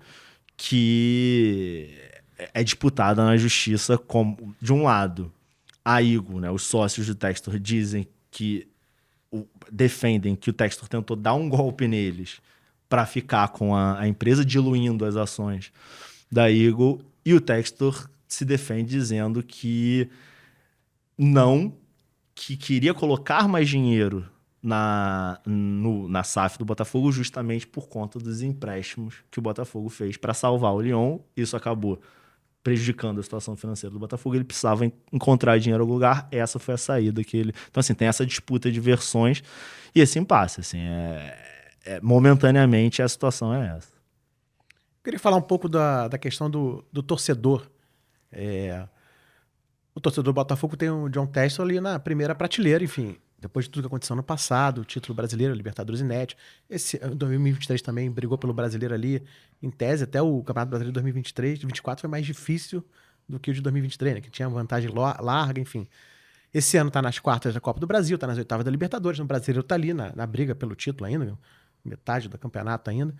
que é disputada na justiça como, de um lado, a Eagle, né? Os sócios do Textor dizem que defendem que o Textor tentou dar um golpe neles para ficar com a empresa, diluindo as ações da Eagle, e o Textor se defende dizendo que que queria colocar mais dinheiro na SAF do Botafogo justamente por conta dos empréstimos que o Botafogo fez para salvar o Lyon. Isso acabou prejudicando a situação financeira do Botafogo. Ele precisava encontrar dinheiro em algum lugar. Essa foi a saída que ele... Então, assim, tem essa disputa de versões e esse impasse. Assim, momentaneamente, a situação é essa. Eu queria falar um pouco da questão do torcedor. O torcedor do Botafogo tem o John Textor ali na primeira prateleira, enfim. Depois de tudo que aconteceu no passado, o título brasileiro, Libertadores inédito. Esse 2023 também brigou pelo brasileiro ali, em tese, até o Campeonato Brasileiro de 2023, 2024 foi mais difícil do que o de 2023, né? Que tinha vantagem larga, enfim. Esse ano tá nas quartas da Copa do Brasil, tá nas oitavas da Libertadores, no brasileiro tá ali na briga pelo título ainda, metade do campeonato ainda.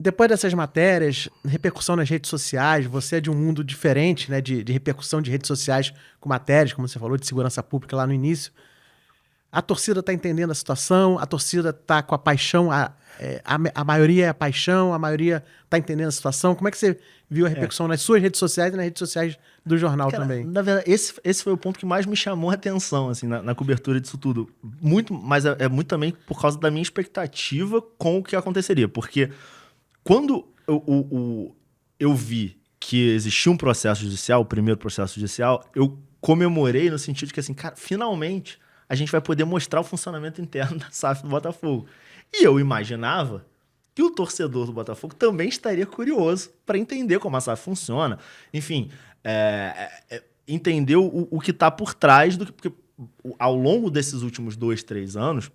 Depois dessas matérias, repercussão nas redes sociais, você é de um mundo diferente, né? De repercussão de redes sociais com matérias, como você falou, de segurança pública lá no início. A torcida está entendendo a situação, a torcida está com a paixão, a maioria é a paixão, a maioria está entendendo a situação. Como é que você viu a repercussão nas suas redes sociais e nas redes sociais do jornal também? Na verdade, esse foi o ponto que mais me chamou a atenção assim, na cobertura disso tudo. Mas é muito também por causa da minha expectativa com o que aconteceria. Porque quando eu vi que existia um processo judicial, o primeiro processo judicial, eu comemorei no sentido de que, assim, cara, finalmente a gente vai poder mostrar o funcionamento interno da SAF do Botafogo. E eu imaginava que o torcedor do Botafogo também estaria curioso para entender como a SAF funciona. Enfim, entender o que está por trás do que... Porque ao longo desses últimos 2, 3 anos,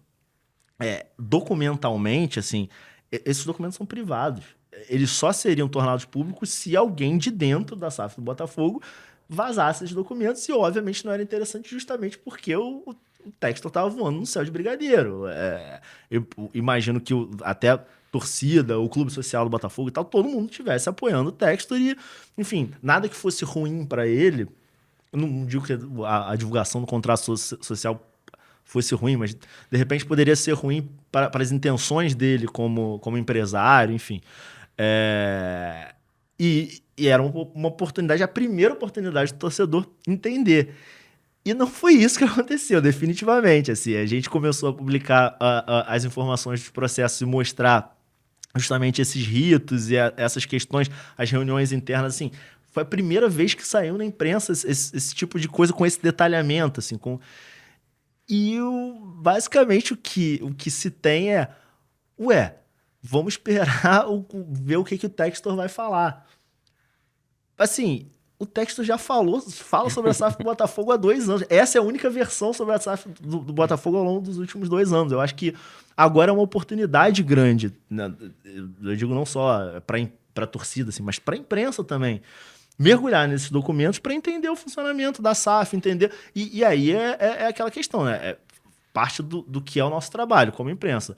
documentalmente, assim, esses documentos são privados. Eles só seriam tornados públicos se alguém de dentro da SAF do Botafogo vazasse esses documentos. E, obviamente, não era interessante justamente porque o Textor estava voando no céu de brigadeiro. Eu imagino que até a torcida, o clube social do Botafogo e tal, todo mundo estivesse apoiando o Textor e, enfim, nada que fosse ruim para ele. Eu não digo que a divulgação do contrato social fosse ruim, mas de repente poderia ser ruim para as intenções dele como empresário, enfim. E era uma oportunidade, a primeira oportunidade do torcedor entender. E não foi isso que aconteceu, definitivamente. Assim, a gente começou a publicar as informações dos processos e mostrar justamente esses ritos e essas questões, as reuniões internas, assim. Foi a primeira vez que saiu na imprensa esse tipo de coisa com esse detalhamento, assim, E basicamente o que se tem vamos esperar ver o que o Textor vai falar. Assim, o Textor já fala sobre a SAF do Botafogo há 2 anos. Essa é a única versão sobre a SAF do Botafogo ao longo dos últimos 2 anos. Eu acho que agora é uma oportunidade grande, né? Eu digo não só para a torcida, assim, mas para a imprensa também. Mergulhar nesses documentos para entender o funcionamento da SAF, entender... E aí é aquela questão, né? Parte do que é o nosso trabalho como imprensa.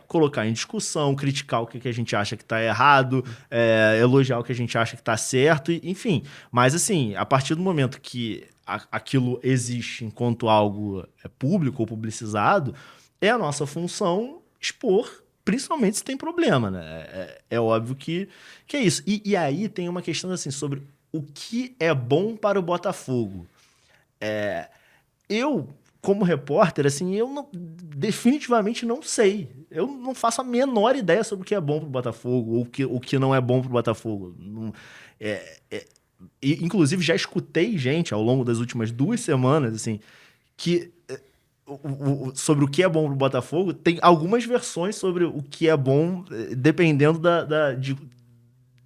Colocar em discussão, criticar o que a gente acha que está errado, elogiar o que a gente acha que está certo, enfim. Mas, assim, a partir do momento que aquilo existe enquanto algo público ou publicizado, é a nossa função expor, principalmente se tem problema, né? É óbvio que é isso. E aí tem uma questão assim, sobre o que é bom para o Botafogo. Eu, como repórter, assim, definitivamente não sei. Eu não faço a menor ideia sobre o que é bom para o Botafogo ou o que não é bom para o Botafogo. Inclusive, já escutei gente ao longo das últimas 2 semanas, assim, que... sobre o que é bom pro Botafogo, tem algumas versões sobre o que é bom, dependendo de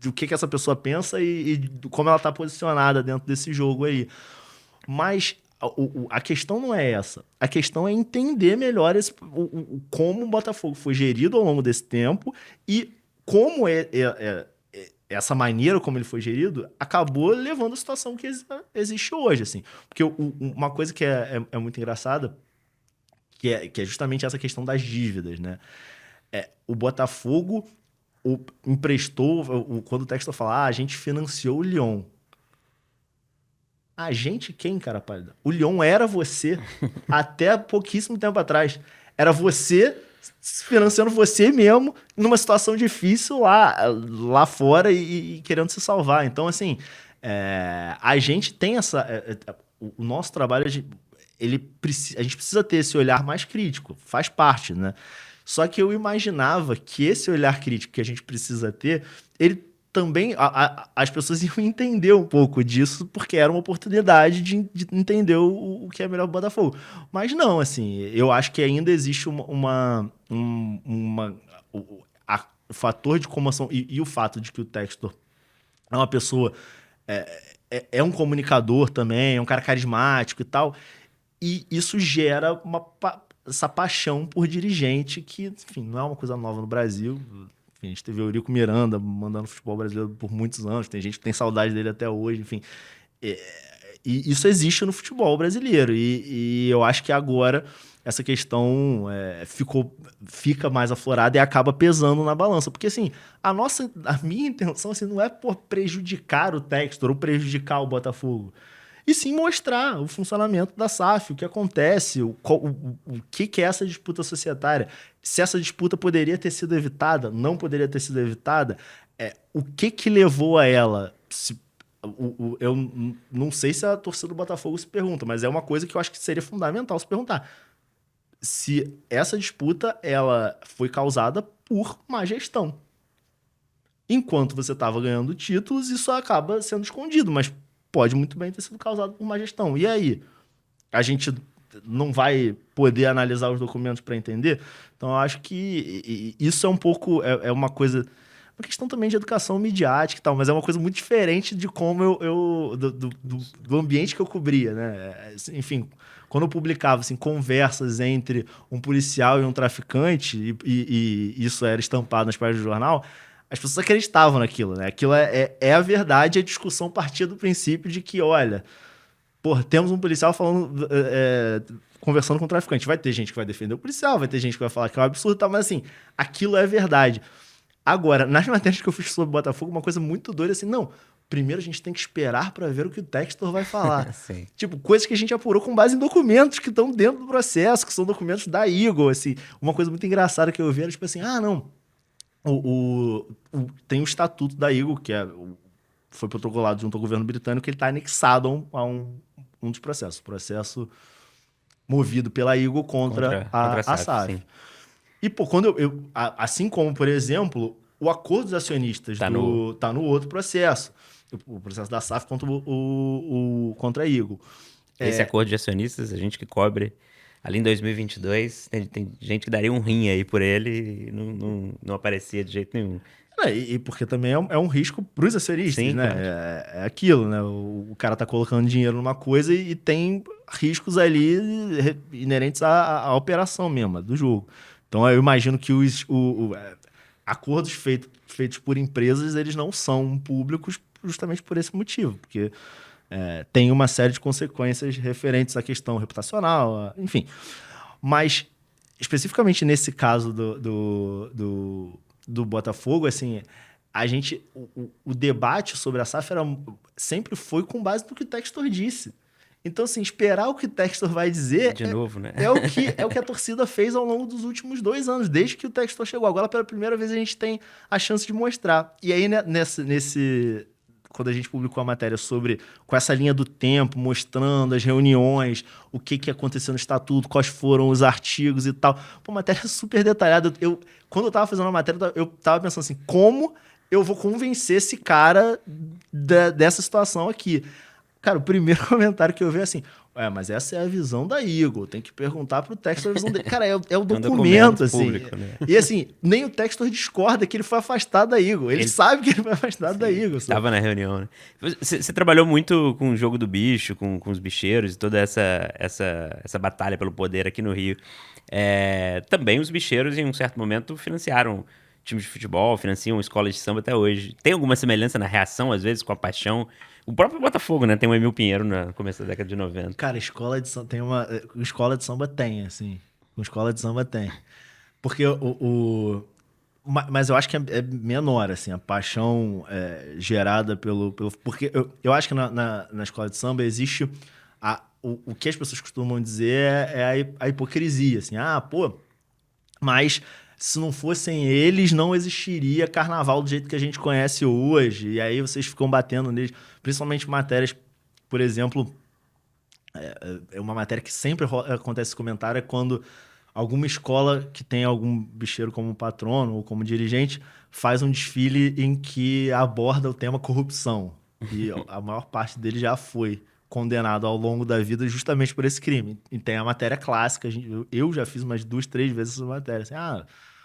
o que essa pessoa pensa e de como ela está posicionada dentro desse jogo aí. Mas a questão não é essa. A questão é entender melhor como o Botafogo foi gerido ao longo desse tempo e como essa maneira como ele foi gerido acabou levando à situação que existe hoje. Assim. Porque uma coisa que é muito engraçada, que é justamente essa questão das dívidas, né? O Botafogo emprestou, quando o Textor fala, a gente financiou o Lyon. A gente quem, cara pálida? O Lyon era você até pouquíssimo tempo atrás. Era você financiando você mesmo numa situação difícil lá fora e querendo se salvar. Então, assim, a gente tem essa... o nosso trabalho, a gente precisa ter esse olhar mais crítico, faz parte, né? Só que eu imaginava que esse olhar crítico que a gente precisa ter, ele também, as pessoas iam entender um pouco disso, porque era uma oportunidade de entender o que é melhor pro Botafogo. Mas não, assim, eu acho que ainda existe o fator de comoção e o fato de que o Textor é uma pessoa, é um comunicador também, é um cara carismático e tal, e isso gera essa paixão por dirigente que, enfim, não é uma coisa nova no Brasil. Enfim, a gente teve o Eurico Miranda mandando futebol brasileiro por muitos anos, tem gente que tem saudade dele até hoje, enfim. E isso existe no futebol brasileiro, e eu acho que agora essa questão fica mais aflorada e acaba pesando na balança. Porque, assim, a minha intenção assim, não é por prejudicar o Textor ou prejudicar o Botafogo, e sim mostrar o funcionamento da SAF, o que acontece, o que é essa disputa societária, se essa disputa poderia ter sido evitada, não poderia ter sido evitada, o que levou a ela. Eu não sei se a torcida do Botafogo se pergunta, mas é uma coisa que eu acho que seria fundamental se perguntar. Se essa disputa ela foi causada por má gestão. Enquanto você estava ganhando títulos, isso acaba sendo escondido, mas pode muito bem ter sido causado por má gestão. E aí? A gente não vai poder analisar os documentos para entender? Então, eu acho que isso é um pouco... É uma coisa... Uma questão também de educação midiática e tal, mas é uma coisa muito diferente de como do ambiente que eu cobria, né? Enfim, quando eu publicava assim, conversas entre um policial e um traficante, e isso era estampado nas páginas do jornal, as pessoas acreditavam naquilo, né? Aquilo é a verdade, a discussão partia do princípio de que, olha, temos um policial falando, conversando com um traficante. Vai ter gente que vai defender o policial, vai ter gente que vai falar que é um absurdo e tal, mas assim, aquilo é verdade. Agora, nas matérias que eu fiz sobre o Botafogo, uma coisa muito doida assim, não, primeiro a gente tem que esperar para ver o que o Textor vai falar. Tipo, coisas que a gente apurou com base em documentos que estão dentro do processo, que são documentos da Eagle, assim. Uma coisa muito engraçada que eu vi era, tipo assim, não, tem o estatuto da Eagle, que foi protocolado junto ao governo britânico, que ele está anexado a um dos processos. Processo movido pela Eagle contra a SAF. E, quando assim como, por exemplo, o acordo dos acionistas tá no outro processo. O processo da SAF contra a Eagle. Esse acordo de acionistas, a gente que cobre ali em 2022, tem gente que daria um rim aí por ele e não aparecia de jeito nenhum. E porque também é um risco para os acionistas, sim, né? Claro. É aquilo, né? O cara tá colocando dinheiro numa coisa e tem riscos ali inerentes à operação mesmo, do jogo. Então, eu imagino que os acordos feitos por empresas, eles não são públicos justamente por esse motivo, porque tem uma série de consequências referentes à questão reputacional, enfim. Mas, especificamente nesse caso do Botafogo, assim, o debate sobre a SAF sempre foi com base no que o Textor disse. Então, assim, esperar o que o Textor vai dizer de novo, né? é o que a torcida fez ao longo dos últimos 2 anos, desde que o Textor chegou. Agora, pela primeira vez, a gente tem a chance de mostrar. E aí, quando a gente publicou a matéria com essa linha do tempo, mostrando as reuniões, o que aconteceu no estatuto, quais foram os artigos e tal. Matéria super detalhada. Quando eu tava fazendo a matéria, eu tava pensando assim, como eu vou convencer esse cara dessa situação aqui? Cara, o primeiro comentário que eu vi é assim, mas essa é a visão da Eagle, tem que perguntar pro Textor a visão dele. Cara, é o documento, assim. Público, né? E assim, nem o Textor discorda que ele foi afastado da Eagle. Ele sabe que ele foi afastado da Eagle. Estava na reunião, né? Você trabalhou muito com o jogo do bicho, com os bicheiros e toda essa batalha pelo poder aqui no Rio. Também os bicheiros, em um certo momento, financiaram times de futebol, financiam escolas de samba até hoje. Tem alguma semelhança na reação, às vezes, com a paixão? O próprio Botafogo, né? Tem o Emil Pinheiro no começo da década de 90. Cara, escola de samba escola de samba tem, assim. Escola de samba tem. Porque mas eu acho que é menor, assim, a paixão gerada pelo... Porque eu acho que na escola de samba existe... O que as pessoas costumam dizer é a hipocrisia, assim. Mas se não fossem eles, não existiria carnaval do jeito que a gente conhece hoje. E aí vocês ficam batendo neles. Principalmente matérias, por exemplo, É uma matéria que sempre acontece esse comentário, é quando alguma escola que tem algum bicheiro como patrono ou como dirigente faz um desfile em que aborda o tema corrupção. E a maior parte dele já foi condenado ao longo da vida justamente por esse crime. E tem a matéria clássica, eu já fiz umas 2, 3 vezes essa matéria. Assim,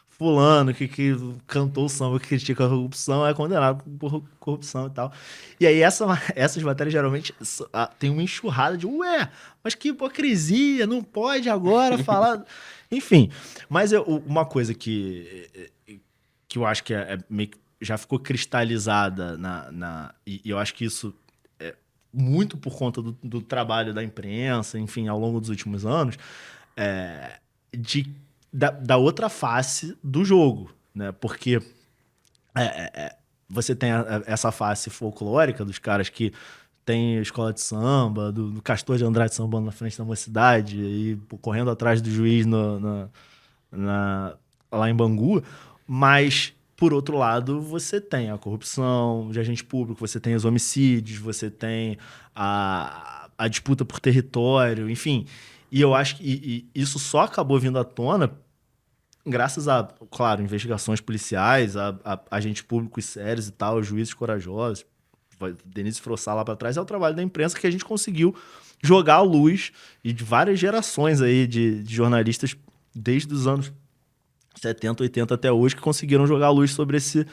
fulano que cantou o samba que critica a corrupção é condenado por corrupção e tal. E aí essas matérias geralmente tem uma enxurrada de mas que hipocrisia, não pode agora falar... Enfim, mas uma coisa que eu acho que meio que já ficou cristalizada e eu acho que isso é muito por conta do trabalho da imprensa, enfim, ao longo dos últimos anos, da outra face do jogo, né? Porque você tem essa face folclórica dos caras que tem escola de samba, do Castor de Andrade sambando na frente da mocidade e correndo atrás do juiz lá em Bangu, mas, por outro lado, você tem a corrupção de agente público, você tem os homicídios, você tem a disputa por território, enfim. E eu acho que isso só acabou vindo à tona graças a, claro, investigações policiais, a agentes públicos sérios e tal, juízes corajosos. Denise Frossá lá para trás, é o trabalho da imprensa que a gente conseguiu jogar à luz e de várias gerações aí de jornalistas desde os anos 70, 80 até hoje que conseguiram jogar a luz sobre esse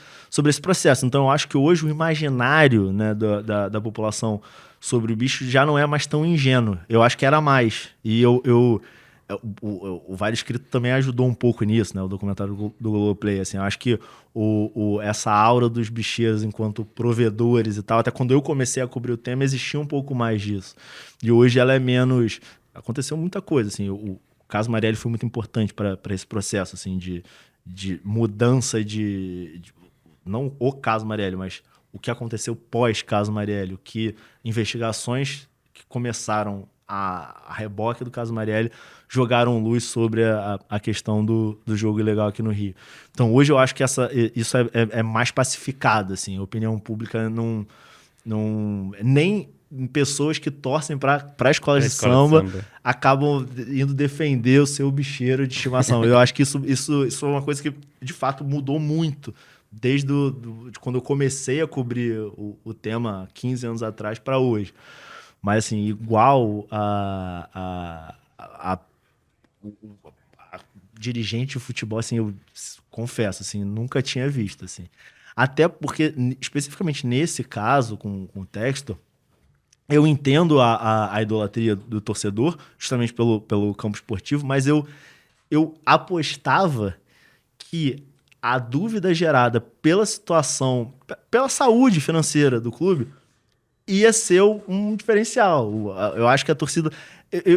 processo. Então eu acho que hoje o imaginário, né, da população sobre o bicho já não é mais tão ingênuo. Eu acho que era mais. E o Vale Escrito também ajudou um pouco nisso, né? O documentário do Globoplay, assim. Eu acho que essa aura dos bicheiros enquanto provedores e tal, até quando eu comecei a cobrir o tema, existia um pouco mais disso. E hoje ela é menos... Aconteceu muita coisa, assim. O caso Marielle foi muito importante para esse processo, assim, de mudança não o caso Marielle, mas o que aconteceu pós-caso Marielle, o que investigações que começaram a reboque do caso Marielle jogaram luz sobre a questão do jogo ilegal aqui no Rio. Então, hoje eu acho que isso é mais pacificado, assim. A opinião pública nem pessoas que torcem para escolas de samba acabam indo defender o seu bicheiro de estimação. Eu acho que isso é uma coisa que, de fato, mudou muito desde de quando eu comecei a cobrir o tema 15 anos atrás para hoje. Mas, assim, igual a dirigente de futebol, assim, eu confesso, assim, nunca tinha visto, assim. Até porque, especificamente nesse caso, com o Textor, eu entendo a idolatria do torcedor, justamente pelo campo esportivo, mas eu apostava que a dúvida gerada pela situação, pela saúde financeira do clube, ia ser um diferencial. Eu acho que a torcida...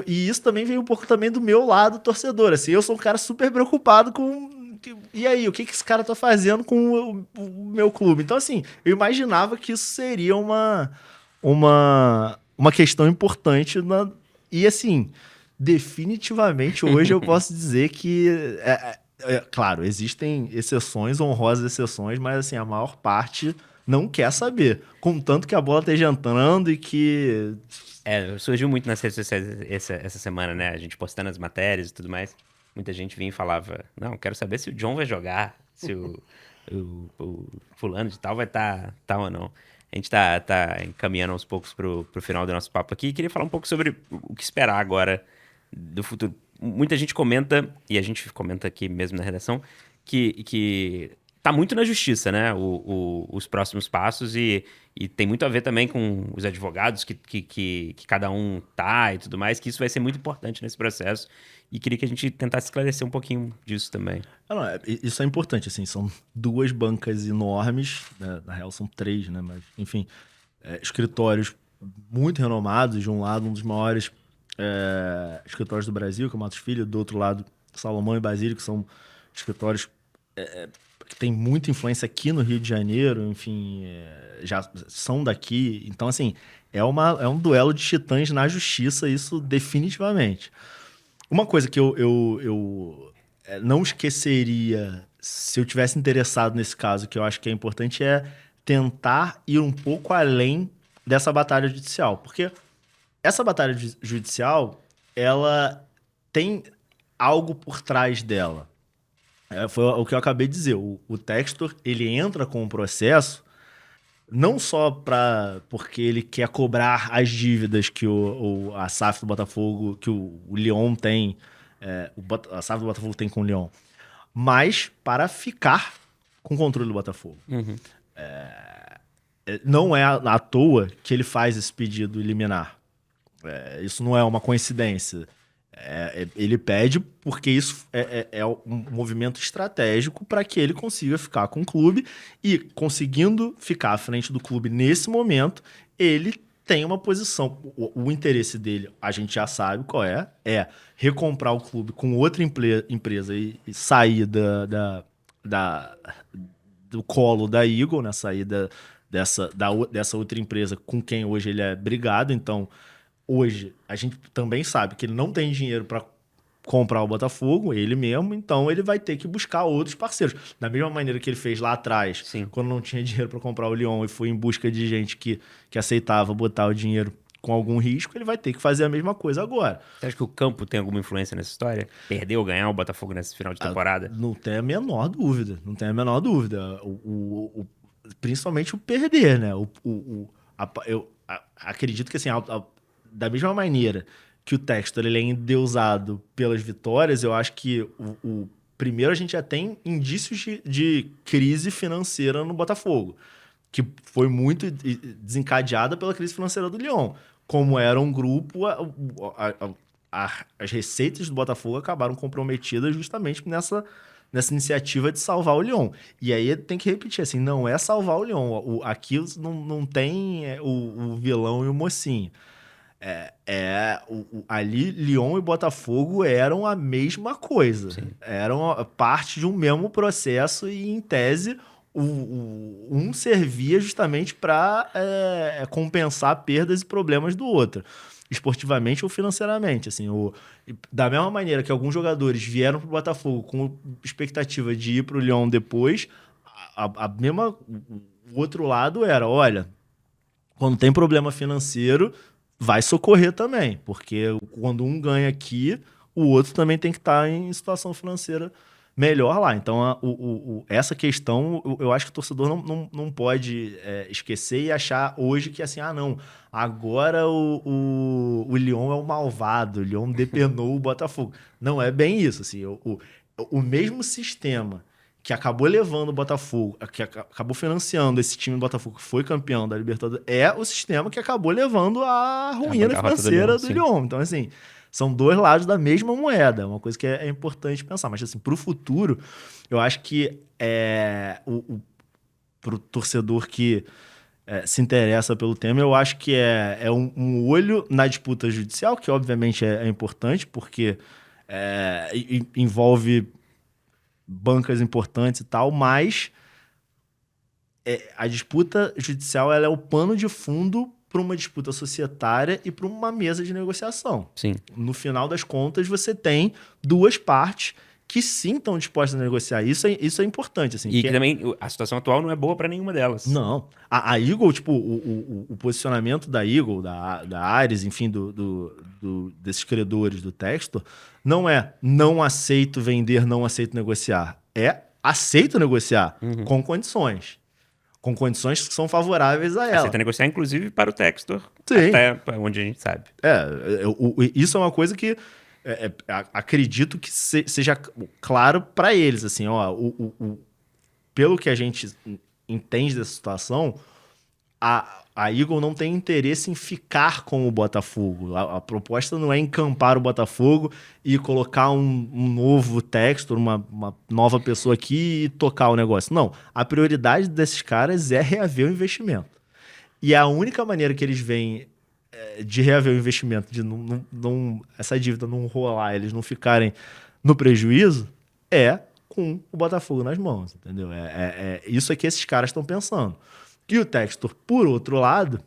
E isso também veio um pouco também do meu lado torcedor. Assim, eu sou um cara super preocupado com... E aí, o que esse cara tá fazendo com o meu clube? Então, assim, eu imaginava que isso seria uma questão importante. E, assim, definitivamente, hoje eu posso dizer que... claro, existem exceções, honrosas exceções, mas, assim, a maior parte... não quer saber. Contanto que a bola esteja entrando e que... surgiu muito nas redes sociais essa semana, né? A gente postando as matérias e tudo mais. Muita gente vinha e falava, não, quero saber se o John vai jogar, se o fulano de tal vai estar ou não. A gente tá encaminhando aos poucos pro final do nosso papo aqui e queria falar um pouco sobre o que esperar agora do futuro. Muita gente comenta, e a gente comenta aqui mesmo na redação, que tá muito na justiça, né? Os próximos passos e tem muito a ver também com os advogados que cada um tá e tudo mais, que isso vai ser muito importante nesse processo. E queria que a gente tentasse esclarecer um pouquinho disso também. Isso é importante, assim, são 2 bancas enormes, né? Na real são 3, né? Mas, enfim, escritórios muito renomados, de um lado um dos maiores escritórios do Brasil, que é o Matos Filho, do outro lado Salomão e Basílio, que são escritórios que tem muita influência aqui no Rio de Janeiro, enfim, já são daqui. Então, assim, é um duelo de titãs na justiça, isso definitivamente. Uma coisa que eu não esqueceria se eu tivesse interessado nesse caso, que eu acho que é importante, é tentar ir um pouco além dessa batalha judicial. Porque essa batalha judicial, ela tem algo por trás dela. Foi o que eu acabei de dizer. O Textor, ele entra com o processo não só porque ele quer cobrar as dívidas que a SAF do Botafogo, que o Lyon tem, a SAF do Botafogo tem com o Lyon, mas para ficar com o controle do Botafogo. Não é à toa que ele faz esse pedido liminar. Isso não é uma coincidência. Ele pede porque isso é um movimento estratégico para que ele consiga ficar com o clube e, conseguindo ficar à frente do clube nesse momento, ele tem uma posição. O interesse dele, a gente já sabe qual é recomprar o clube com outra empresa e sair do colo da Eagle, né? Sair dessa outra empresa com quem hoje ele é brigado. Então, hoje, a gente também sabe que ele não tem dinheiro para comprar o Botafogo, ele mesmo, então ele vai ter que buscar outros parceiros. Da mesma maneira que ele fez lá atrás, Sim. quando não tinha dinheiro para comprar o Lyon e foi em busca de gente que aceitava botar o dinheiro com algum risco, ele vai ter que fazer a mesma coisa agora. Você acha que o campo tem alguma influência nessa história? Perder ou ganhar o Botafogo nesse final de temporada? Não tem a menor dúvida, não tem a menor dúvida. Principalmente o perder, né? Eu acredito que assim, da mesma maneira que o Textor ele é endeusado pelas vitórias, eu acho que primeiro a gente já tem indícios de crise financeira no Botafogo, que foi muito desencadeada pela crise financeira do Lyon. Como era um grupo, as receitas do Botafogo acabaram comprometidas justamente nessa iniciativa de salvar o Lyon. E aí tem que repetir, assim, não é salvar o Lyon. Aqui não tem o vilão e o mocinho. Ali, Lyon e Botafogo eram a mesma coisa. Sim. Eram parte de um mesmo processo e, em tese, um servia justamente para compensar perdas e problemas do outro, esportivamente ou financeiramente. Assim, da mesma maneira que alguns jogadores vieram para o Botafogo com expectativa de ir para o Lyon depois, o outro lado era, olha, quando tem problema financeiro, vai socorrer também, porque quando um ganha aqui, o outro também tem que estar em situação financeira melhor lá. Então, essa questão, eu acho que o torcedor não pode esquecer e achar hoje que assim, não, agora o Lyon é o malvado, o Lyon depenou o Botafogo. Não é bem isso. Assim, o mesmo sistema que acabou levando o Botafogo, que acabou financiando esse time do Botafogo que foi campeão da Libertadores, é o sistema que acabou levando a ruína financeira do Lyon. Então, assim, são dois lados da mesma moeda. É uma coisa que é importante pensar. Mas, assim, para o futuro, eu acho que para o torcedor que se interessa pelo tema, eu acho que é um olho na disputa judicial, que obviamente é importante, porque envolve bancas importantes e tal, mas a disputa judicial ela é o pano de fundo para uma disputa societária e para uma mesa de negociação. Sim. No final das contas, você tem duas partes que sim estão dispostas a negociar. Isso é importante. Assim, e que também a situação atual não é boa para nenhuma delas. Não. A Eagle, tipo, o posicionamento da Eagle, da Ares, enfim, desses credores do Textor, não aceito vender, não aceito negociar. Aceito negociar com condições. Com condições que são favoráveis a ela. Aceita negociar, inclusive, para o Textor. Sim. Até onde a gente sabe. Isso é uma coisa que acredito que seja claro para eles. Assim, pelo que a gente entende dessa situação, a Eagle não tem interesse em ficar com o Botafogo. A proposta não é encampar o Botafogo e colocar um novo Textor, uma nova pessoa aqui e tocar o negócio. Não. A prioridade desses caras é reaver o investimento. E a única maneira que eles veem de reaver o investimento, de essa dívida não rolar, eles não ficarem no prejuízo, é com o Botafogo nas mãos, entendeu? Isso é que esses caras estão pensando. E o Textor, por outro lado,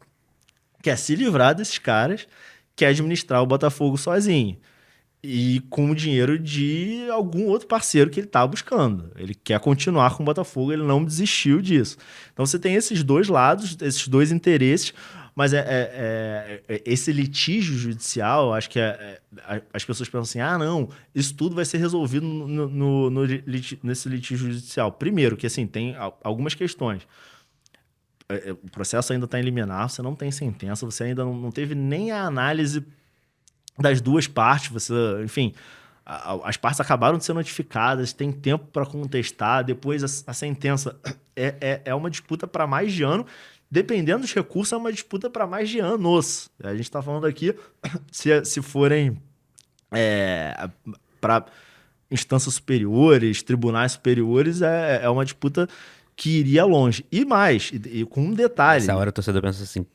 quer se livrar desses caras, quer administrar o Botafogo sozinho. E com o dinheiro de algum outro parceiro que ele está buscando. Ele quer continuar com o Botafogo, ele não desistiu disso. Então você tem esses dois lados, esses dois interesses, Mas esse litígio judicial, acho que as pessoas pensam assim, não, isso tudo vai ser resolvido nesse litígio judicial. Primeiro, que assim, tem algumas questões. O processo ainda está em liminar, você não tem sentença, você ainda não teve nem a análise das duas partes, enfim, as partes acabaram de ser notificadas, tem tempo para contestar, depois a sentença é uma disputa para mais de ano, dependendo dos recursos, é uma disputa para mais de anos. A gente está falando aqui, se forem para instâncias superiores, tribunais superiores, é uma disputa que iria longe. E mais, e com um detalhe... Nessa hora o torcedor pensa assim,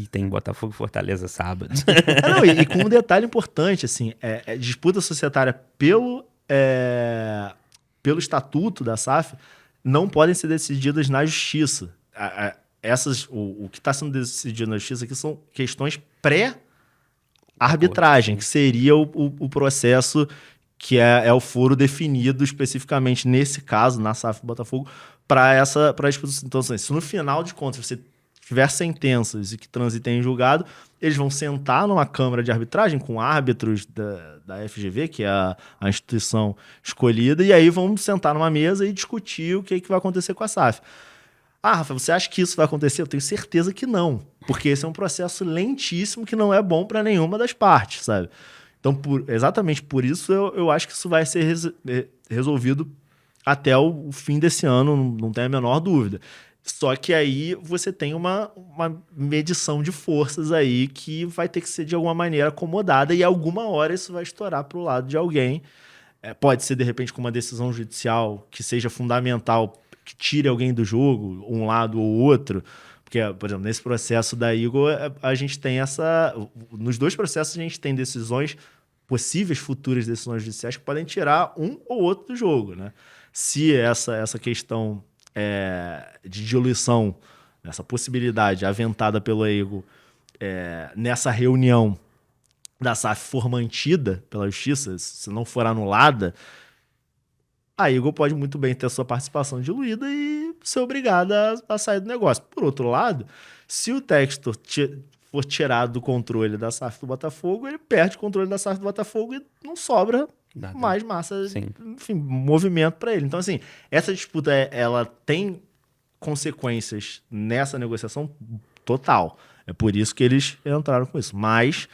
tem Botafogo e Fortaleza sábado. E com um detalhe importante, assim, disputa societária pelo estatuto da SAF não podem ser decididas na justiça. O que está sendo decidido na justiça aqui são questões pré-arbitragem, que seria o processo que é o foro definido especificamente nesse caso, na SAF do Botafogo, para a disputa. Então, assim, se no final de contas você tiver sentenças e que transitem em julgado, eles vão sentar numa câmara de arbitragem com árbitros da FGV, que é a instituição escolhida, e aí vão sentar numa mesa e discutir o que vai acontecer com a SAF. Rafa, você acha que isso vai acontecer? Eu tenho certeza que não, porque esse é um processo lentíssimo que não é bom para nenhuma das partes, sabe? Então, exatamente por isso, eu acho que isso vai ser resolvido até o fim desse ano, não tem a menor dúvida. Só que aí você tem uma medição de forças aí que vai ter que ser de alguma maneira acomodada e alguma hora isso vai estourar para o lado de alguém. Pode ser, de repente, com uma decisão judicial que seja fundamental, que tire alguém do jogo, um lado ou outro. Porque, por exemplo, nesse processo da Igor, a gente tem nos dois processos a gente tem decisões, possíveis futuras decisões judiciais que podem tirar um ou outro do jogo, né? Se essa questão de diluição, essa possibilidade aventada pelo Igor nessa reunião da SAF for mantida pela justiça, se não for anulada, a Igor pode muito bem ter sua participação diluída e ser obrigada a sair do negócio. Por outro lado, se o Textor for tirado do controle da SAF do Botafogo, ele perde o controle da SAF do Botafogo e não sobra mais massa, enfim, movimento para ele. Então, assim, essa disputa ela tem consequências nessa negociação total. É por isso que eles entraram com isso. Mas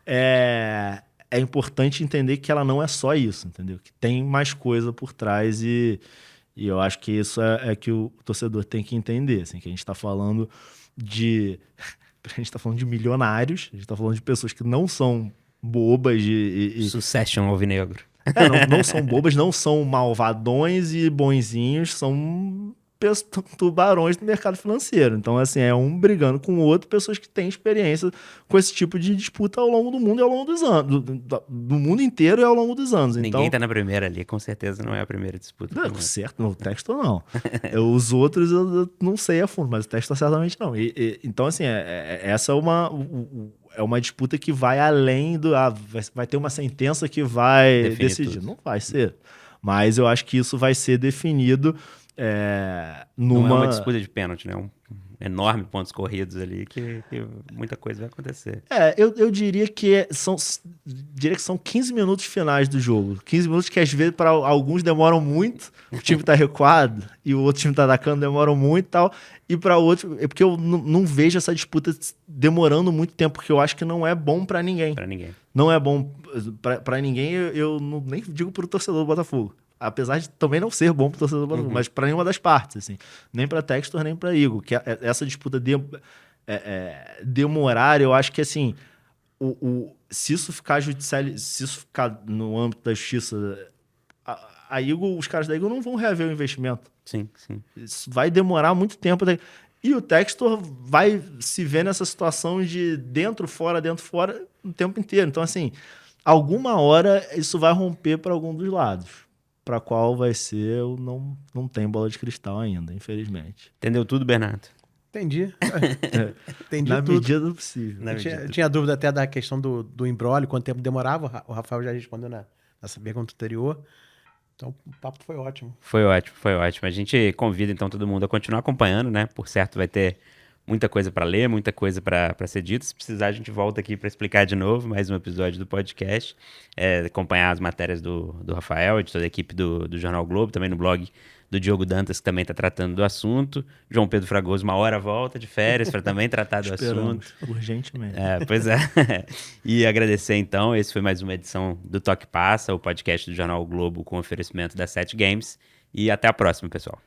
é importante entender que ela não é só isso, entendeu? Que tem mais coisa por trás e eu acho que isso é que o torcedor tem que entender, assim, que a gente está falando de milionários, a gente está falando de pessoas que não são bobas Succession alvinegro. Não são bobas, não são malvadões e bonzinhos, são tubarões do mercado financeiro. Então, assim, é um brigando com o outro, pessoas que têm experiência com esse tipo de disputa ao longo do mundo e ao longo dos anos, do mundo inteiro e ao longo dos anos. Ninguém tá na primeira ali, com certeza não é a primeira disputa. Não, certo, no Textor não. Os outros eu não sei a fundo, mas o Textor certamente não. Então, assim, essa é uma disputa que vai além vai ter uma sentença que vai decidir. Tudo. Não vai ser. Mas eu acho que isso vai ser definido Não é uma disputa de pênalti, né? Enorme pontos corridos ali que muita coisa vai acontecer. Eu diria que são 15 minutos finais do jogo. 15 minutos que às vezes para alguns demoram muito, o time tá recuado e o outro time tá atacando, demoram muito e tal. E para outro, porque eu não vejo essa disputa demorando muito tempo, porque eu acho que não é bom para ninguém. Para ninguém. Não é bom para ninguém, eu nem digo pro torcedor do Botafogo. Apesar de também não ser bom pro torcedor do Botafogo, mas para nenhuma das partes, assim. Nem para Textor, nem para Igor. Que essa disputa demorar, eu acho que, assim, se isso ficar se isso ficar no âmbito da justiça, a Igor, os caras da Igor não vão reaver o investimento. Sim. Isso vai demorar muito tempo. E o Textor vai se ver nessa situação de dentro, fora, o tempo inteiro. Então, assim, alguma hora isso vai romper para algum dos lados. Para qual vai ser, eu não tenho bola de cristal ainda, infelizmente. Entendeu tudo, Bernardo? Entendi. Entendi na tudo. medida do possível. Tinha dúvida até da questão do imbróglio, quanto tempo demorava. O Rafael já respondeu nessa pergunta anterior. Então, o papo foi ótimo. Foi ótimo. A gente convida, então, todo mundo a continuar acompanhando, né? Por certo, vai ter Muita coisa para ler, muita coisa para ser dito. Se precisar, a gente volta aqui para explicar de novo, mais um episódio do podcast. Acompanhar as matérias do Rafael e de toda a equipe do Jornal Globo, também no blog do Diogo Dantas, que também está tratando do assunto. João Pedro Fragoso, uma hora volta de férias para também tratar do assunto. Urgentemente. Pois é. E agradecer, então. Esse foi mais uma edição do Toque Passa, o podcast do Jornal Globo com oferecimento da 7 Games. E até a próxima, pessoal.